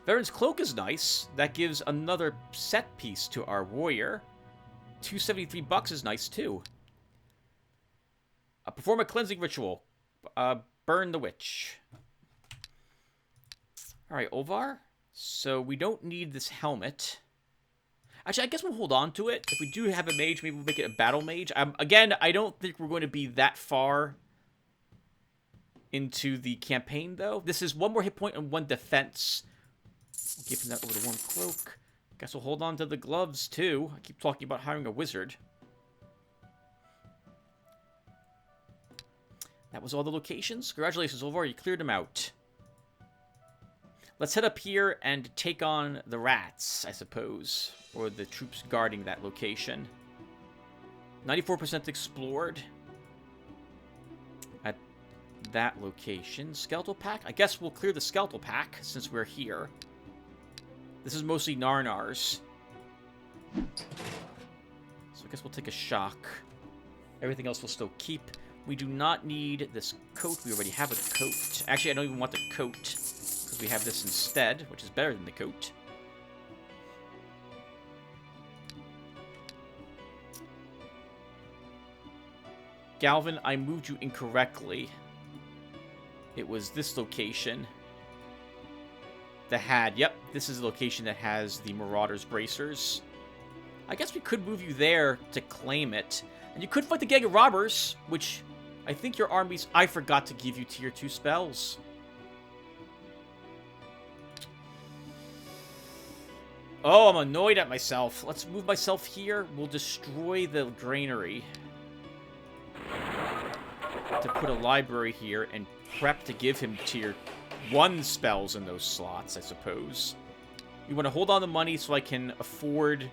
Veteran's Cloak is nice. That gives another set piece to our warrior. 273 bucks is nice, too. Perform a cleansing ritual. Burn the witch. Alright, Olvar. So we don't need this helmet. Actually, I guess we'll hold on to it. If we do have a mage, maybe we'll make it a battle mage. Again, I don't think we're going to be that far into the campaign, though. This is one more hit point and one defense. We'll give him that over the warm cloak. Guess we'll hold on to the gloves, too. I keep talking about hiring a wizard. That was all the locations. Congratulations, Olvar. You cleared them out. Let's head up here and take on the rats, I suppose. Or the troops guarding that location. 94% explored. At that location. Skeletal pack? I guess we'll clear the skeletal pack since we're here. This is mostly Narnars. So I guess we'll take a shock. Everything else we'll still keep. We do not need this coat. We already have a coat. Actually, I don't even want the coat, because we have this instead, which is better than the coat. Galvin, I moved you incorrectly. It was this location. Yep, this is the location that has the Marauders Bracers. I guess we could move you there to claim it. And you could fight the gang of robbers, which I think your armies... I forgot to give you tier 2 spells. Oh, I'm annoyed at myself. Let's move myself here. We'll destroy the granary. To put a library here and prep to give him tier 1 spells in those slots, I suppose. We want to hold on the money so I can afford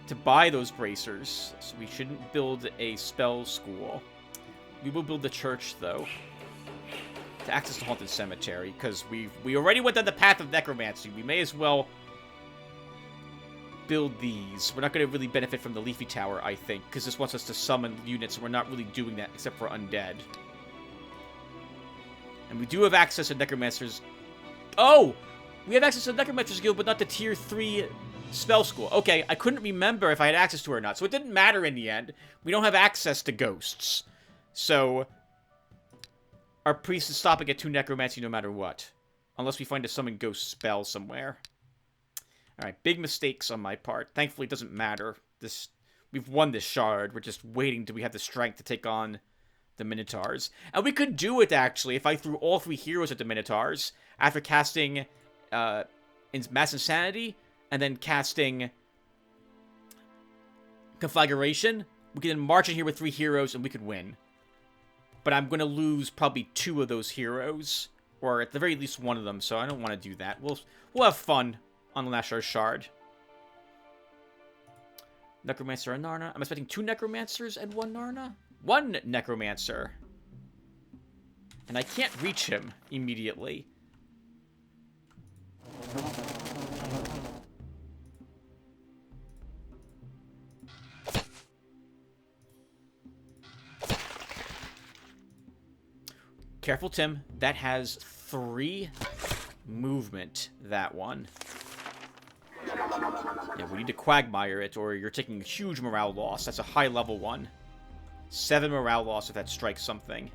to buy those bracers. So we shouldn't build a spell school. We will build the church, though. To access the Haunted Cemetery, because we already went down the path of necromancy. We may as well build these. We're not going to really benefit from the Leafy Tower, I think, because this wants us to summon units, and we're not really doing that except for undead. And we do have access to Necromancers. Oh! We have access to the Necromancers Guild, but not the tier 3 spell school. Okay, I couldn't remember if I had access to it or not, so it didn't matter in the end. We don't have access to ghosts. So, our priest is stopping at 2 necromancy no matter what. Unless we find a summon ghost spell somewhere. Alright, big mistakes on my part. Thankfully, it doesn't matter. We've won this shard. We're just waiting till we have the strength to take on the Minotaurs. And we could do it, actually, if I threw all 3 heroes at the Minotaurs after casting Mass Insanity and then casting Conflagration. We can then march in here with 3 heroes and we could win. But I'm going to lose probably 2 of those heroes, or at the very least 1 of them, so I don't want to do that. We'll have fun on the Nashar Shard. Necromancer and Narna. I'm expecting 2 Necromancers and 1 Narna? 1 Necromancer. And I can't reach him immediately. Careful, Tim. That has 3 movement, that one. Yeah, we need to Quagmire it, or you're taking a huge morale loss. That's a high level one. 7 morale loss if that strikes something.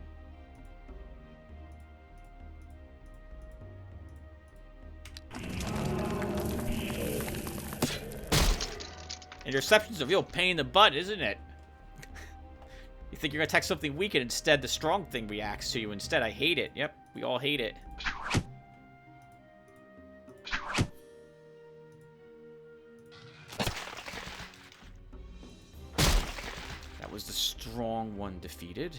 Interception's a real pain in the butt, isn't it? You think you're gonna attack something weak and instead the strong thing reacts to you instead. I hate it. Yep, we all hate it. That was the strong one defeated.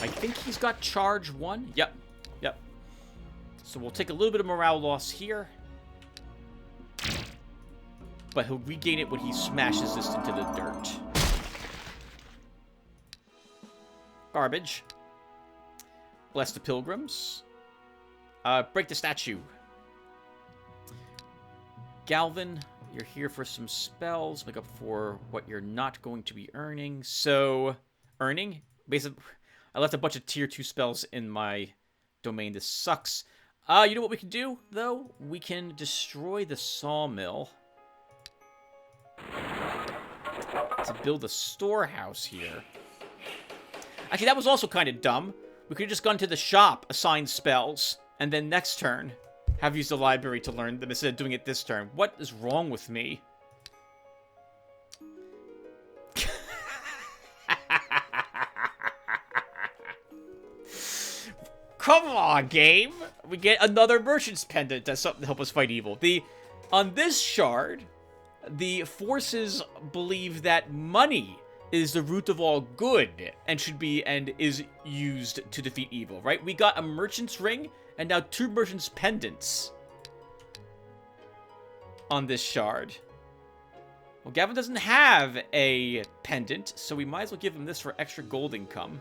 I think he's got charge 1. Yep. Yep. So we'll take a little bit of morale loss here. But he'll regain it when he smashes this into the dirt. Garbage. Bless the pilgrims. Break the statue. Galvin, you're here for some spells. Make up for what you're not going to be earning. So, earning? Basically, I left a bunch of tier 2 spells in my domain. This sucks. You know what we can do, though? We can destroy the sawmill to build a storehouse here. Actually, that was also kind of dumb. We could have just gone to the shop, assigned spells, and then next turn have used the library to learn them instead of doing it this turn. What is wrong with me? Come on, game! We get another Merchant's Pendant. That's something to help us fight evil. On this shard, the forces believe that money is the root of all good and is used to defeat evil, right? We got a Merchant's Ring and now 2 Merchant's Pendants on this shard. Well, Gavin doesn't have a pendant, so we might as well give him this for extra gold income.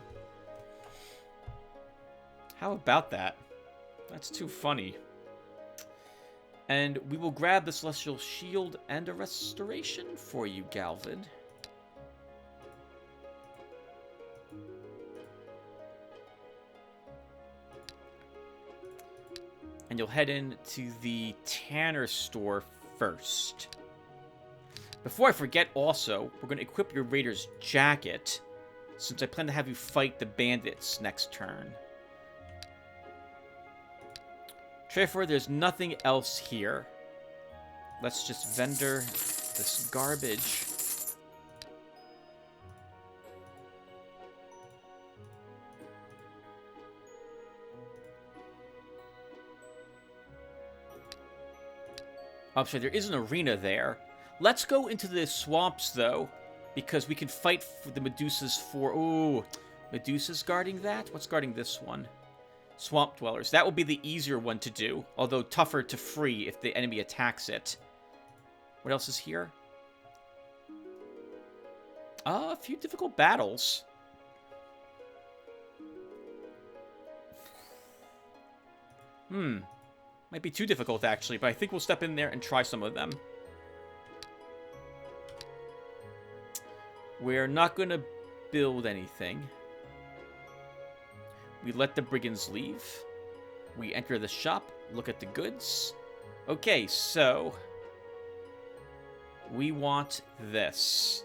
How about that? That's too funny. And we will grab the Celestial Shield and a Restoration for you, Galvin. And you'll head into the Tanner store first. Before I forget also, we're going to equip your Raider's Jacket, since I plan to have you fight the bandits next turn. Trefor, there's nothing else here. Let's just vendor this garbage. Oh, sorry, there is an arena there. Let's go into the swamps, though, because we can fight for the Medusas for... Ooh, Medusa's guarding that? What's guarding this one? Swamp Dwellers. That will be the easier one to do, although tougher to free if the enemy attacks it. What else is here? A few difficult battles. Might be too difficult, actually, but I think we'll step in there and try some of them. We're not going to build anything. We let the brigands leave. We enter the shop, look at the goods. Okay, so we want this.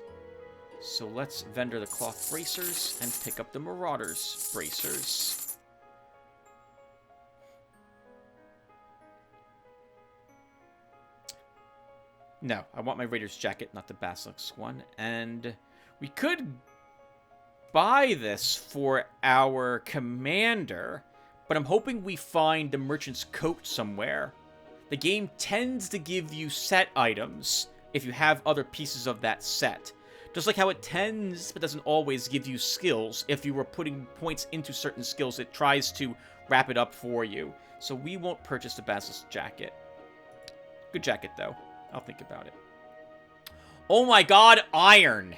So let's vendor the cloth bracers and pick up the Marauders bracers. No, I want my Raider's jacket, not the Basilisk one. And we could buy this for our commander, but I'm hoping we find the merchant's coat somewhere. The game tends to give you set items if you have other pieces of that set. Just like how it tends, but doesn't always, give you skills. If you were putting points into certain skills, it tries to wrap it up for you. So we won't purchase the Basilisk jacket. Good jacket, though. I'll think about it. Oh my god, iron!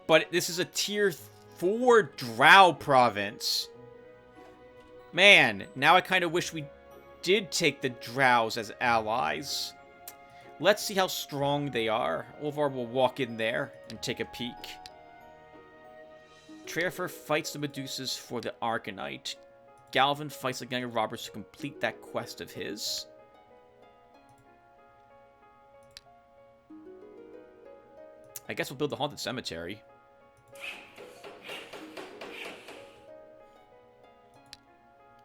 But this is a tier 4 Drow province. Man, now I kind of wish we did take the Drows as allies. Let's see how strong they are. Olvar will walk in there and take a peek. Treafer fights the Medusas for the Arcanite. Galvin fights the gang of robbers to complete that quest of his. I guess we'll build the Haunted Cemetery.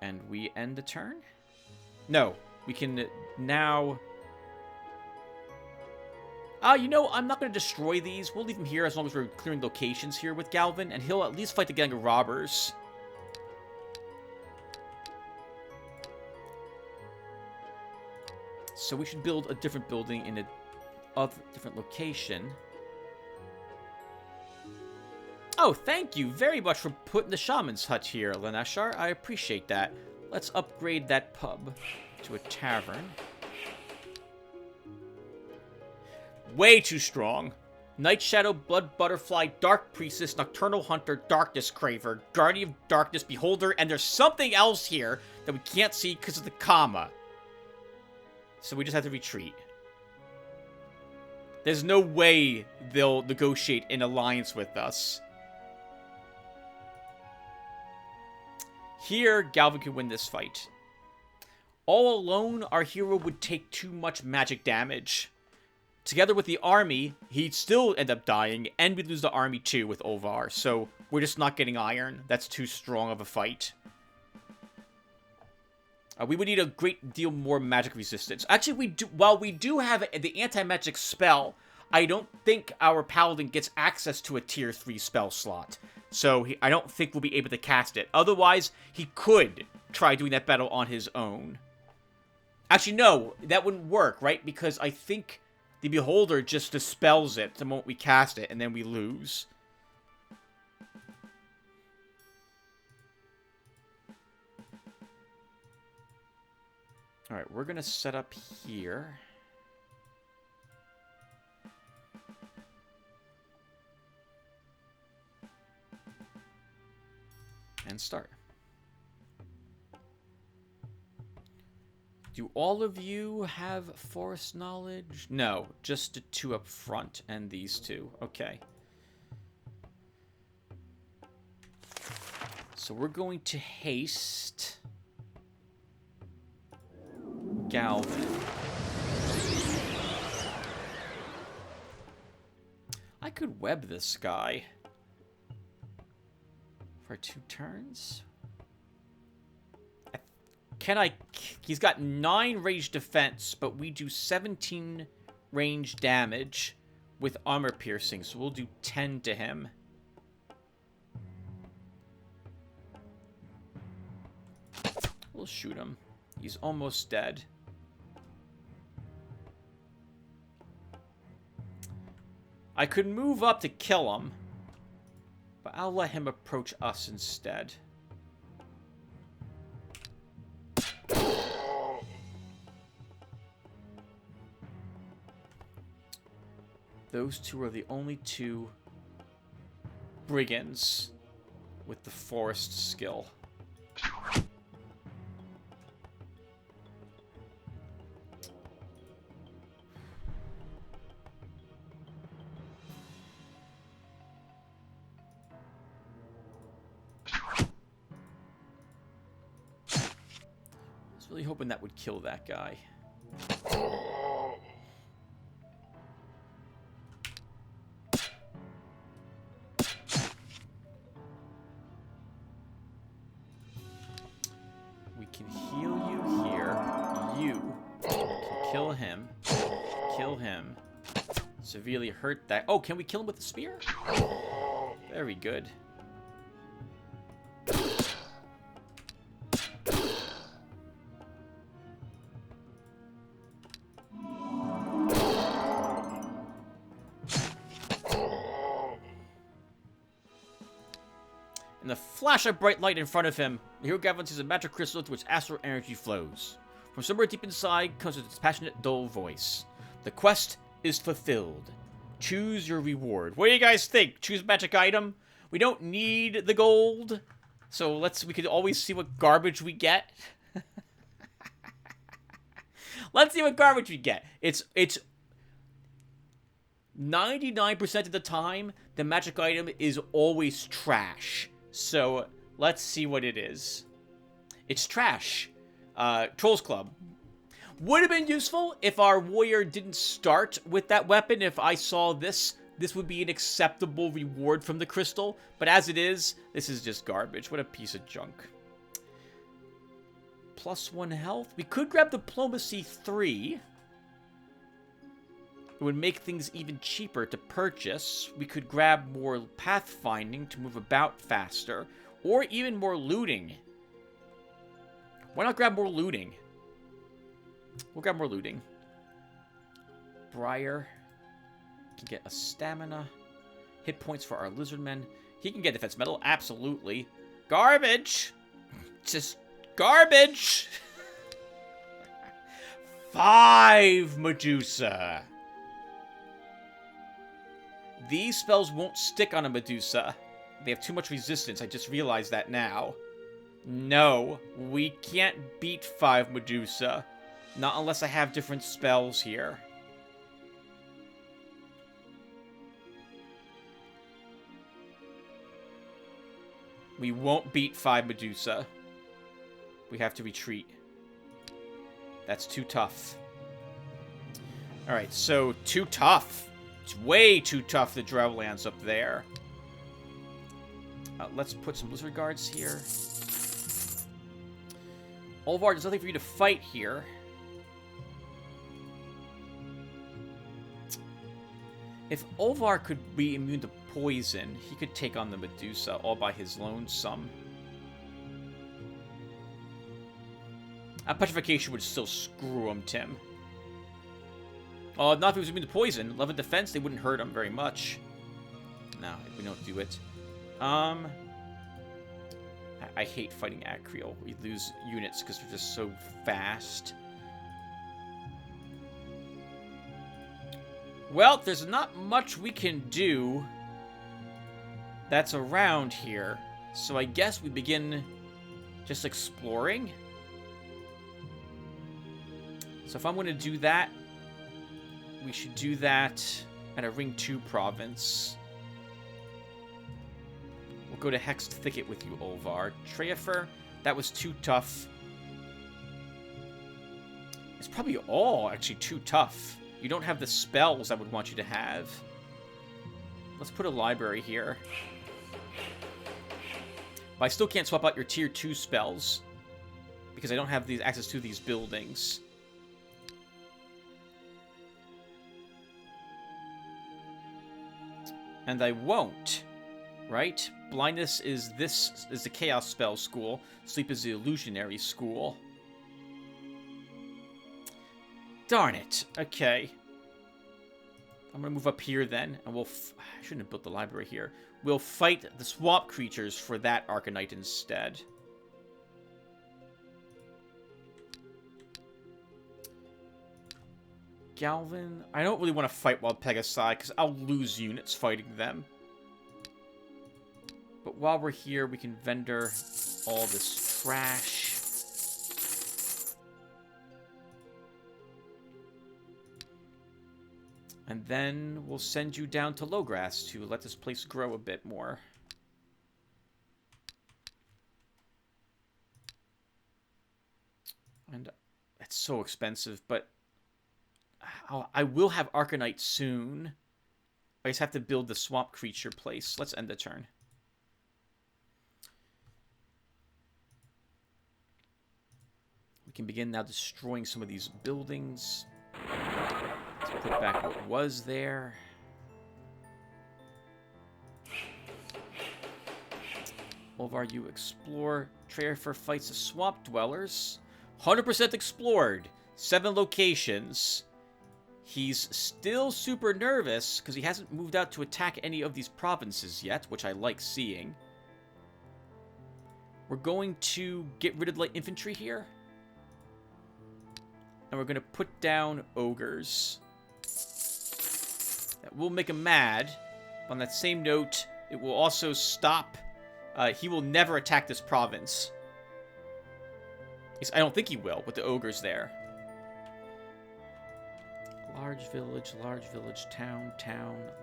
And we end the turn? No, we can now... you know, I'm not going to destroy these. We'll leave them here as long as we're clearing locations here with Galvin, and he'll at least fight the gang of robbers. So we should build a different building in a different location. Oh, thank you very much for putting the shaman's hut here, Lanashar. I appreciate that. Let's upgrade that pub to a tavern. Way too strong. Night Shadow, Blood Butterfly, Dark Priestess, Nocturnal Hunter, Darkness Craver, Guardian of Darkness, Beholder, and there's something else here that we can't see because of the comma. So we just have to retreat. There's no way they'll negotiate an alliance with us. Here, Galvin can win this fight. All alone, our hero would take too much magic damage. Together with the army, he'd still end up dying, and we'd lose the army too with Olvar, so we're just not getting iron. That's too strong of a fight. We would need a great deal more magic resistance. Actually, while we do have the anti-magic spell, I don't think our paladin gets access to a tier 3 spell slot. So I don't think we'll be able to cast it. Otherwise, he could try doing that battle on his own. Actually, no, that wouldn't work, right? Because I think the Beholder just dispels it the moment we cast it, and then we lose. Alright, we're going to set up here. And start. Do all of you have forest knowledge? No, just the 2 up front and these 2. Okay. So we're going to haste Galvin. I could web this guy for 2 turns. He's got 9 range defense, but we do 17 range damage with armor piercing, so we'll do 10 to him. We'll shoot him. He's almost dead. I could move up to kill him, but I'll let him approach us instead. Those 2 are the only 2 brigands with the forest skill. I was really hoping that would kill that guy. Kill him. Severely hurt that. Oh, can we kill him with the spear? Very good. In the flash of bright light in front of him, the hero Gavin sees a magic crystal through which astral energy flows. From somewhere deep inside comes its passionate, dull voice. The quest is fulfilled. Choose your reward. What do you guys think? Choose magic item? We don't need the gold, so we could always see what garbage we get. Let's see what garbage we get. It's 99% of the time, the magic item is always trash. So, let's see what it is. It's trash. Trolls Club. Would have been useful if our warrior didn't start with that weapon. If I saw this would be an acceptable reward from the crystal. But as it is, this is just garbage. What a piece of junk. +1 health. We could grab Diplomacy 3. It would make things even cheaper to purchase. We could grab more pathfinding to move about faster. Or even more looting. Why not grab more looting? We'll grab more looting. Briar can get a stamina. Hit points for our lizardmen. He can get defense metal. Absolutely. Garbage! Just garbage! 5 Medusa. These spells won't stick on a Medusa. They have too much resistance. I just realized that now. No, we can't beat 5 Medusa. Not unless I have different spells here. We won't beat 5 Medusa. We have to retreat. That's too tough. Alright, so too tough. It's way too tough, the Drowlands up there. Let's put some Lizard Guards here. Olvar, there's nothing for you to fight here. If Olvar could be immune to poison, he could take on the Medusa all by his lonesome. Petrification would still screw him, Tim. Not if he was immune to poison. 11 defense, they wouldn't hurt him very much. No, we don't do it. I hate fighting Acreal. We lose units because they're just so fast. Well, there's not much we can do that's around here. So I guess we begin just exploring. So if I'm going to do that, we should do that at a Ring 2 province. We'll go to Hexed Thicket with you, Olvar. Treafer, that was too tough. It's probably all actually too tough. You don't have the spells I would want you to have. Let's put a library here. But I still can't swap out your tier 2 spells because I don't have access to these buildings. And I won't, right? Blindness is the Chaos Spell School. Sleep is the Illusionary School. Darn it. Okay. I'm going to move up here then, and I shouldn't have built the library here. We'll fight the swamp creatures for that Arcanite instead. Galvin. I don't really want to fight Wild Pegasi, because I'll lose units fighting them. But while we're here, we can vendor all this trash. And then we'll send you down to Lowgrass to let this place grow a bit more. And it's so expensive, but I will have Arcanite soon. I just have to build the swamp creature place. Let's end the turn. We can begin now destroying some of these buildings. Let's put back what was there. Olvar, you explore. Trader fights the swamp dwellers. 100% explored. 7 locations. He's still super nervous because he hasn't moved out to attack any of these provinces yet, which I like seeing. We're going to get rid of light infantry here. And we're going to put down ogres. That will make him mad. On that same note, it will also stop. He will never attack this province. I don't think he will with the ogres there. Large village, town,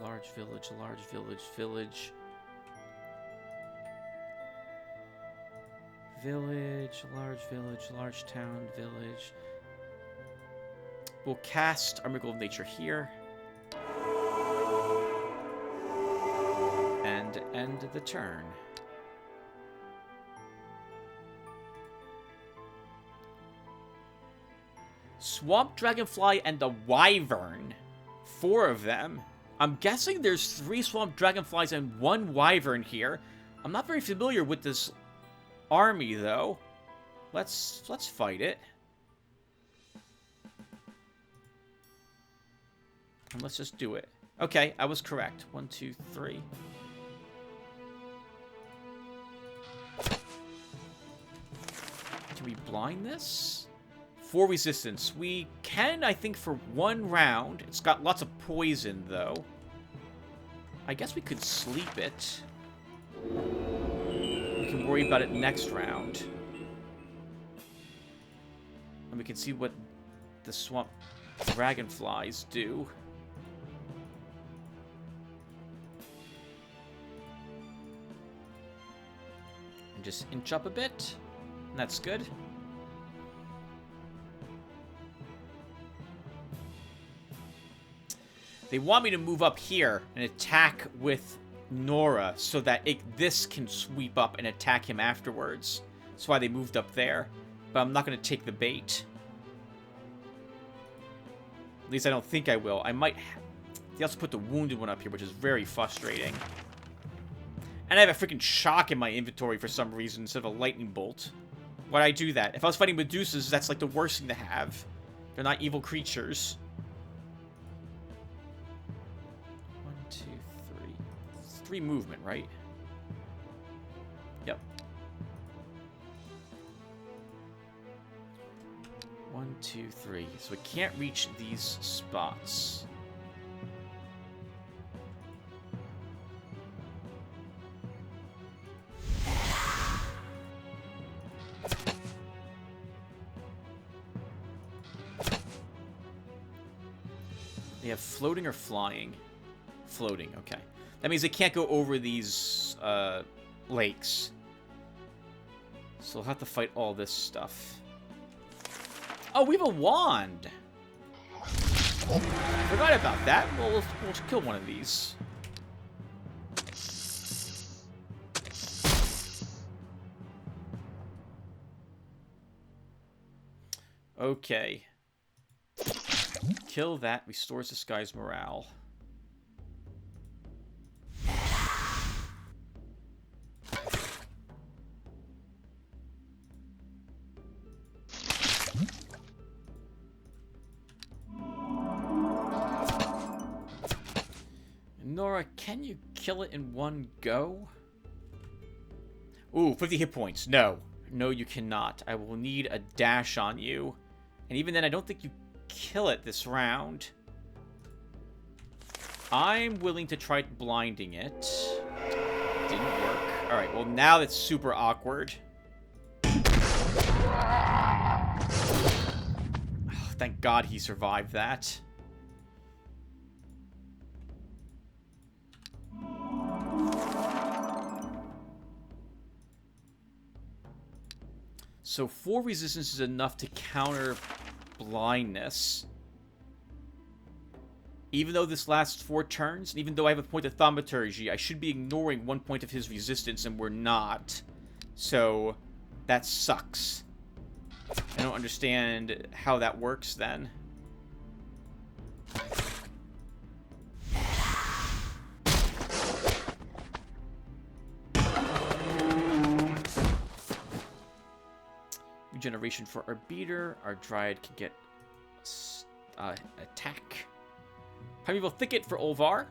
large village, village. Village, large town, village. We'll cast our Miracle of Nature here. And end the turn. Swamp Dragonfly and the Wyvern. 4 of them. I'm guessing there's 3 Swamp Dragonflies and 1 Wyvern here. I'm not very familiar with this army, though. Let's fight it. And let's just do it. Okay, I was correct. 1, 2, 3. Can we blind this? 4 resistance. We can, I think, for 1 round. It's got lots of poison, though. I guess we could sleep it. We can worry about it next round. And we can see what the swamp dragonflies do. And just inch up a bit. And that's good. They want me to move up here and attack with Nora so that this can sweep up and attack him afterwards. That's why they moved up there. But I'm not going to take the bait. At least I don't think I will. I might... They also put the wounded one up here, which is very frustrating. And I have a freaking shock in my inventory for some reason instead of a lightning bolt. Why'd I do that? If I was fighting Medusas, that's like the worst thing to have. They're not evil creatures. 1, 2, 3. 3 movement, right? Yep. 1, 2, 3. So we can't reach these spots. They have floating or flying? Floating, okay. That means they can't go over these lakes. So we'll have to fight all this stuff. Oh, we have a wand! Forgot about that. Well, we'll kill one of these. Okay. Kill that. Restores this guy's morale. Nora, can you kill it in one go? Ooh, 50 hit points. No. No, you cannot. I will need a dash on you. And even then, I don't think you kill it this round. I'm willing to try blinding it. Didn't work. Alright, well now that's super awkward. Oh, thank God he survived that. So 4 resistance is enough to counter blindness. Even though this lasts 4 turns, and even though I have a point of thaumaturgy, I should be ignoring 1 point of his resistance, and we're not. So, that sucks. I don't understand how that works then. regeneration for our beater. Our dryad can get attack. Primeval thicket for Olvar.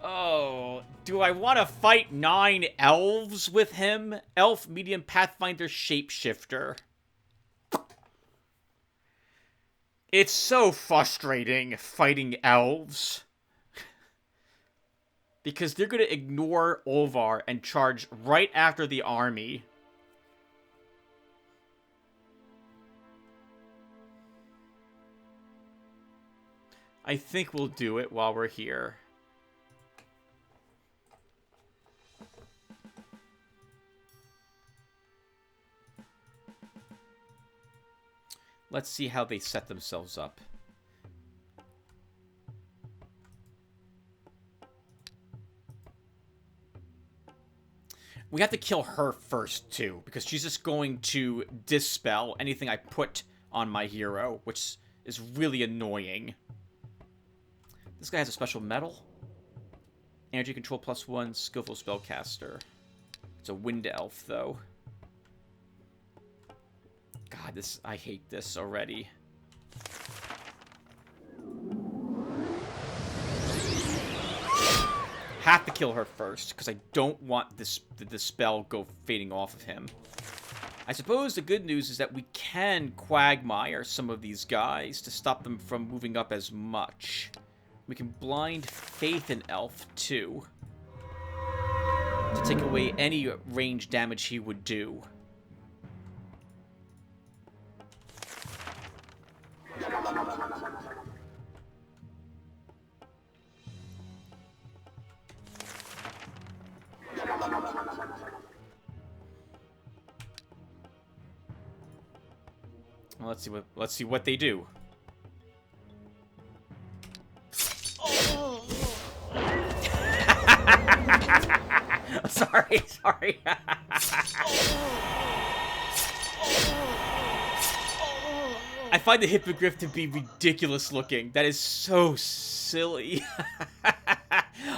Oh, do I want to fight 9 elves with him? Elf, medium, pathfinder, shapeshifter. It's so frustrating fighting elves. Because they're going to ignore Olvar and charge right after the army. I think we'll do it while we're here. Let's see how they set themselves up. We have to kill her first, too, because she's just going to dispel anything I put on my hero, which is really annoying. This guy has a special medal. Energy control +1, skillful spellcaster. It's a wind elf, though. God, I hate this already. Have to kill her first, because I don't want the spell go fading off of him. I suppose the good news is that we can quagmire some of these guys to stop them from moving up as much. We can blind faith an elf, too, to take away any range damage he would do. Well, let's see what they do. Sorry. I find the hippogriff to be ridiculous looking. That is so silly.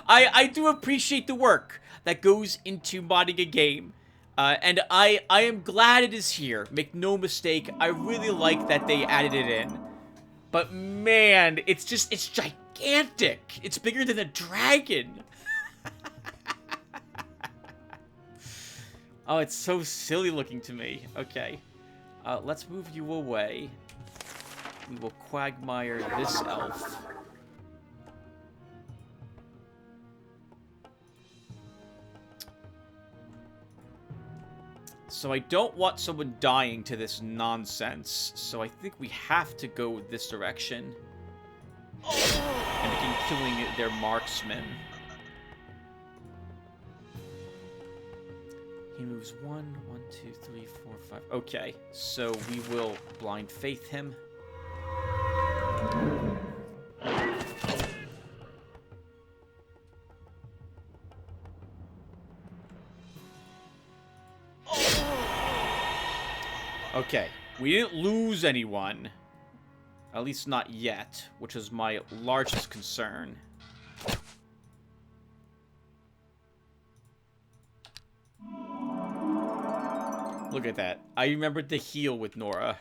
I do appreciate the work that goes into modding a game. And I am glad it is here. Make no mistake, I really like that they added it in. But man, it's gigantic. It's bigger than a dragon. Oh, it's so silly looking to me. Okay. Let's move you away. We will quagmire this elf. So I don't want someone dying to this nonsense. So I think we have to go this direction. And begin killing their marksmen. He moves 1, 2, 3, 4, 5. Okay, so we will blind faith him. Okay, we didn't lose anyone. At least not yet, which is my largest concern. Look at that. I remembered the heal with Nora.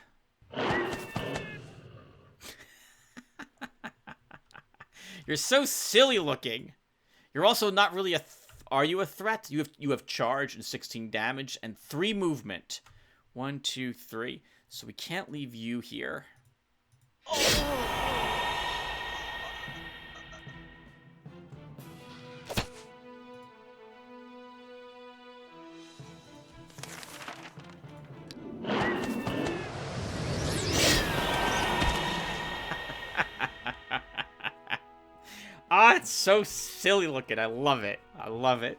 You're so silly looking. You're also not really are you a threat? You have charge and 16 damage and 3 movement. 1, 2, 3. So we can't leave you here. Ah, it's so silly looking. I love it. I love it.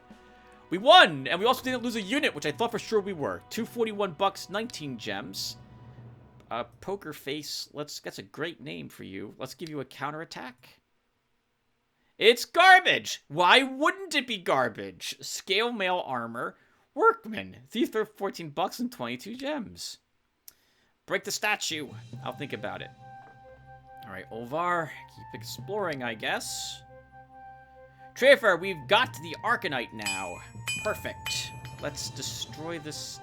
We won, and we also didn't lose a unit, which I thought for sure we were. 241 bucks, 19 gems. Poker face. That's a great name for you. Let's give you a counterattack. It's garbage. Why wouldn't it be garbage? Scale mail armor. Workman. Thief for 14 bucks and 22 gems. Break the statue. I'll think about it. Alright, Olvar. Keep exploring, I guess. Trafer, we've got the Arcanite now. Perfect. Let's destroy this.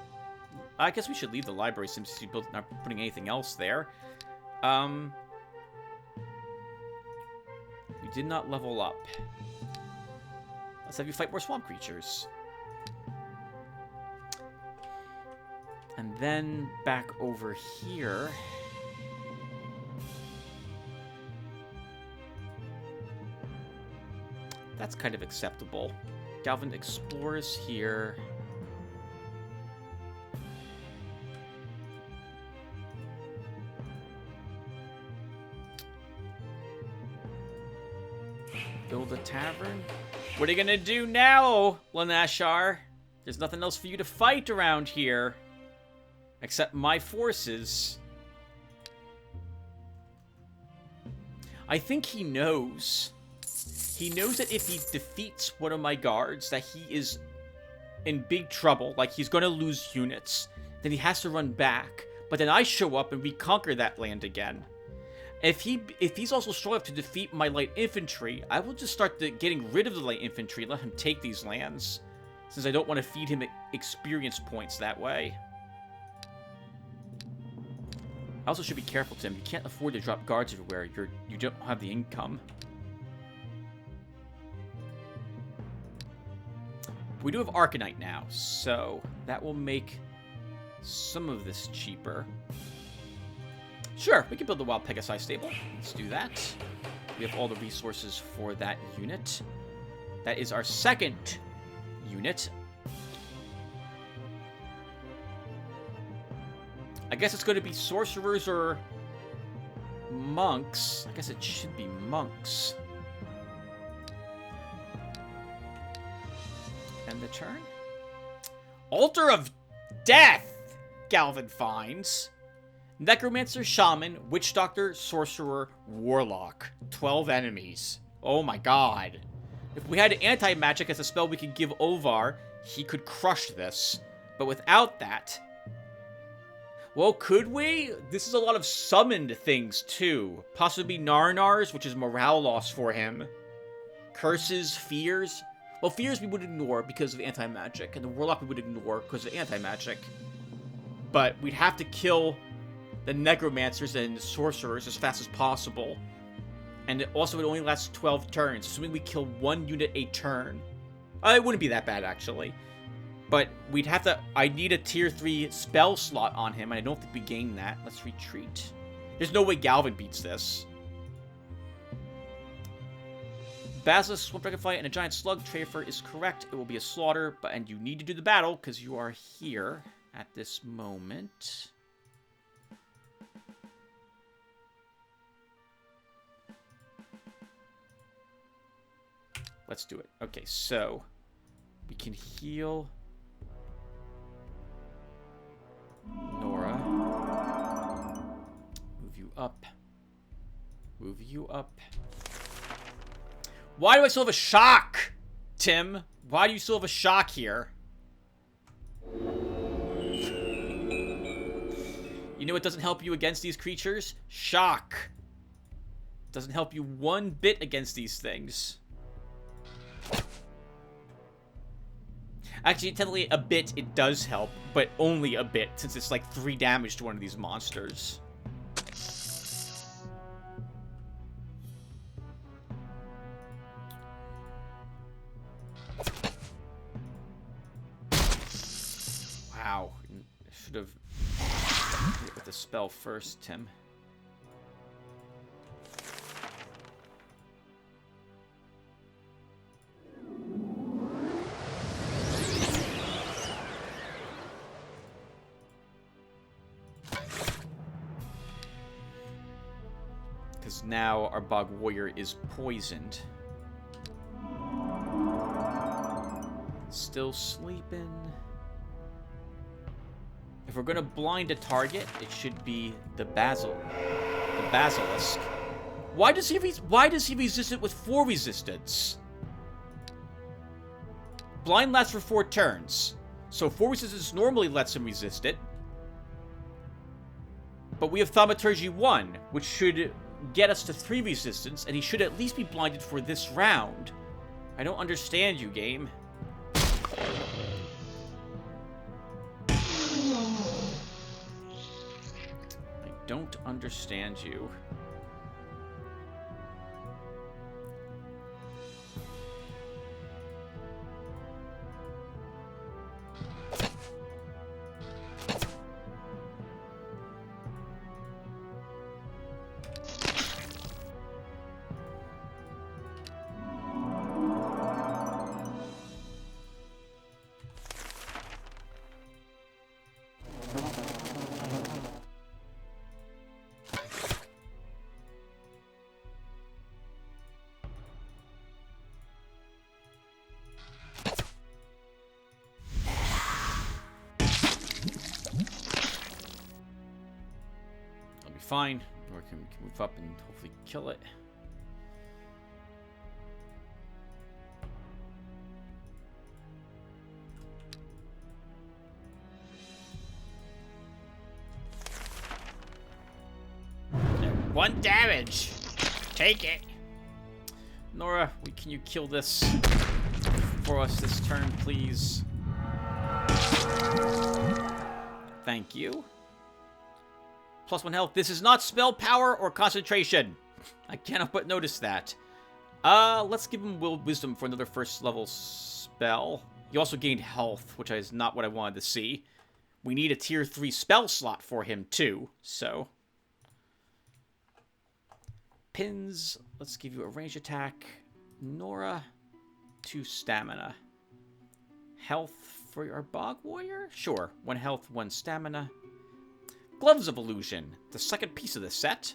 I guess we should leave the library since he's not putting anything else there. We did not level up. Let's have you fight more swamp creatures. And then back over here. That's kind of acceptable. Galvin explores here. Build a tavern. What are you gonna do now, Lanashar? There's nothing else for you to fight around here. Except my forces. I think he knows. He knows that if he defeats one of my guards, that he is in big trouble. Like, he's gonna lose units. Then he has to run back. But then I show up and reconquer that land again. If he's also strong enough to defeat my light infantry, I will just start getting rid of the light infantry and let him take these lands. Since I don't want to feed him experience points that way. I also should be careful, Tim. You can't afford to drop guards everywhere. You don't have the income. We do have Arcanite now, so that will make some of this cheaper. Sure, we can build the Wild Pegasi stable. Let's do that. We have all the resources for that unit. That is our second unit. I guess it's going to be sorcerers or monks. I guess it should be monks. And the turn? Altar of Death, Galvin finds. Necromancer, Shaman, Witch Doctor, Sorcerer, Warlock. 12 enemies. Oh my god. If we had anti-magic as a spell we could give Ovar, he could crush this. But without that... Well, could we? This is a lot of summoned things, too. Possibly Narnars, which is morale loss for him. Curses, Fears. Well, Fears we would ignore because of anti-magic, and the Warlock we would ignore because of anti-magic. But we'd have to kill the Necromancers and Sorcerers as fast as possible. And also, it only lasts 12 turns, assuming we kill one unit a turn. It wouldn't be that bad, actually. But we'd have to... I need a tier 3 spell slot on him, and I don't think we gain that. Let's retreat. There's no way Galvin beats this. Basilisk, Swamp Dragonfly, and a Giant Slug. Trafer is correct. It will be a slaughter, and you need to do the battle, because you are here at this moment. Let's do it. Okay, so... we can heal... Nora. Move you up. Move you up. Why do I still have a shock, Tim? Why do you still have a shock here? You know what doesn't help you against these creatures? Shock. Doesn't help you one bit against these things. Actually, technically, a bit it does help, but only a bit, since it's like 3 damage to one of these monsters. Wow. I should have hit it with the spell first, Tim. Now our Bog Warrior is poisoned. Still sleeping. If we're gonna blind a target, it should be the Basilisk. Why does he resist it with 4 resistance? Blind lasts for 4 turns. So 4 resistance normally lets him resist it. But we have Thaumaturgy 1, which should get us to 3 resistance, and he should at least be blinded for this round. I don't understand you, game. don't understand you. Fine, or can move up and hopefully kill it. One damage. Take it. Nora, can you kill this for us this turn, please? Thank you. +1 health. This is not spell power or concentration. I cannot but notice that. Let's give him wisdom for another first level spell. He also gained health, which is not what I wanted to see. We need a tier 3 spell slot for him too, so. Pins. Let's give you a range attack. Nora, 2 stamina. Health for our Bog Warrior? Sure. 1 health, 1 stamina. Gloves of Illusion, the second piece of the set.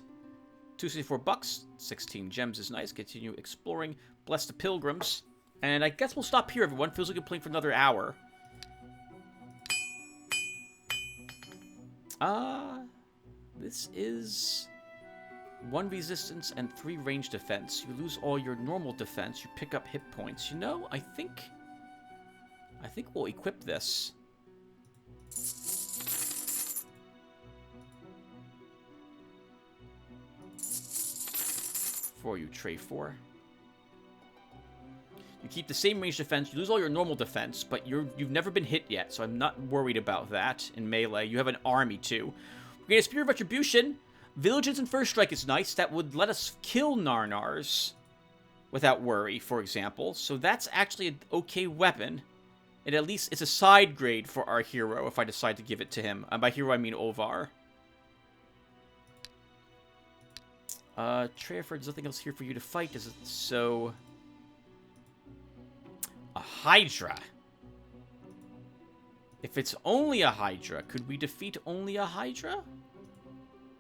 $264, 16 gems is nice. Continue exploring. Bless the pilgrims. And I guess we'll stop here, everyone. Feels like we're playing for another hour. This is 1 resistance and 3 range defense. You lose all your normal defense. You pick up hit points. You know, I think we'll equip this. For you, Tray 4. You keep the same range defense. You lose all your normal defense, but you've never been hit yet, so I'm not worried about that in melee. You have an army, too. We get a Spear of Retribution. Vigilance and First Strike is nice. That would let us kill Narnars without worry, for example. So that's actually an okay weapon. And at least it's a side grade for our hero if I decide to give it to him. And by hero, I mean Ovar. Treyford, there's nothing else here for you to fight, is it? So, a Hydra. If it's only a Hydra, could we defeat only a Hydra?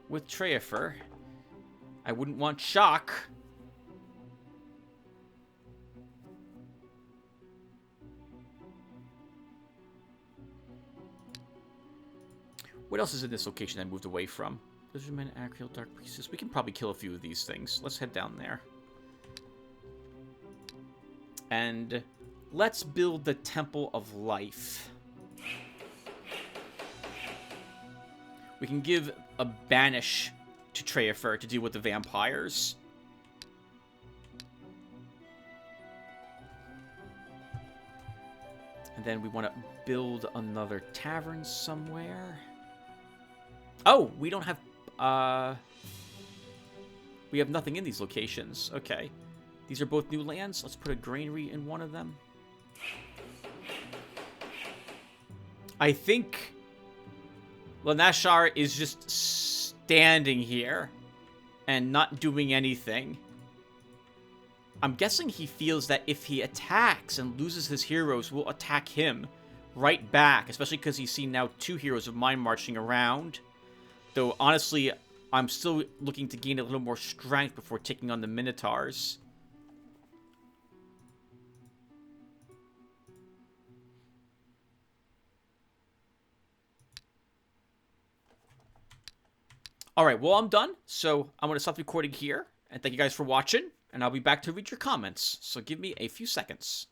With Treyford. I wouldn't want Shock. What else is in this location I moved away from? Lizardman, Acreal, Dark Priestess. We can probably kill a few of these things. Let's head down there. And let's build the Temple of Life. We can give a Banish to Treyford to deal with the vampires. And then we want to build another tavern somewhere. Oh, we don't have... we have nothing in these locations. Okay. These are both new lands. Let's put a granary in one of them. I think Lanashar is just standing here and not doing anything. I'm guessing he feels that if he attacks and loses his heroes, we'll attack him right back, especially because he's seen now 2 heroes of mine marching around. Though, honestly, I'm still looking to gain a little more strength before taking on the Minotaurs. Alright, well, I'm done. So, I'm going to stop recording here. And thank you guys for watching. And I'll be back to read your comments. So, give me a few seconds.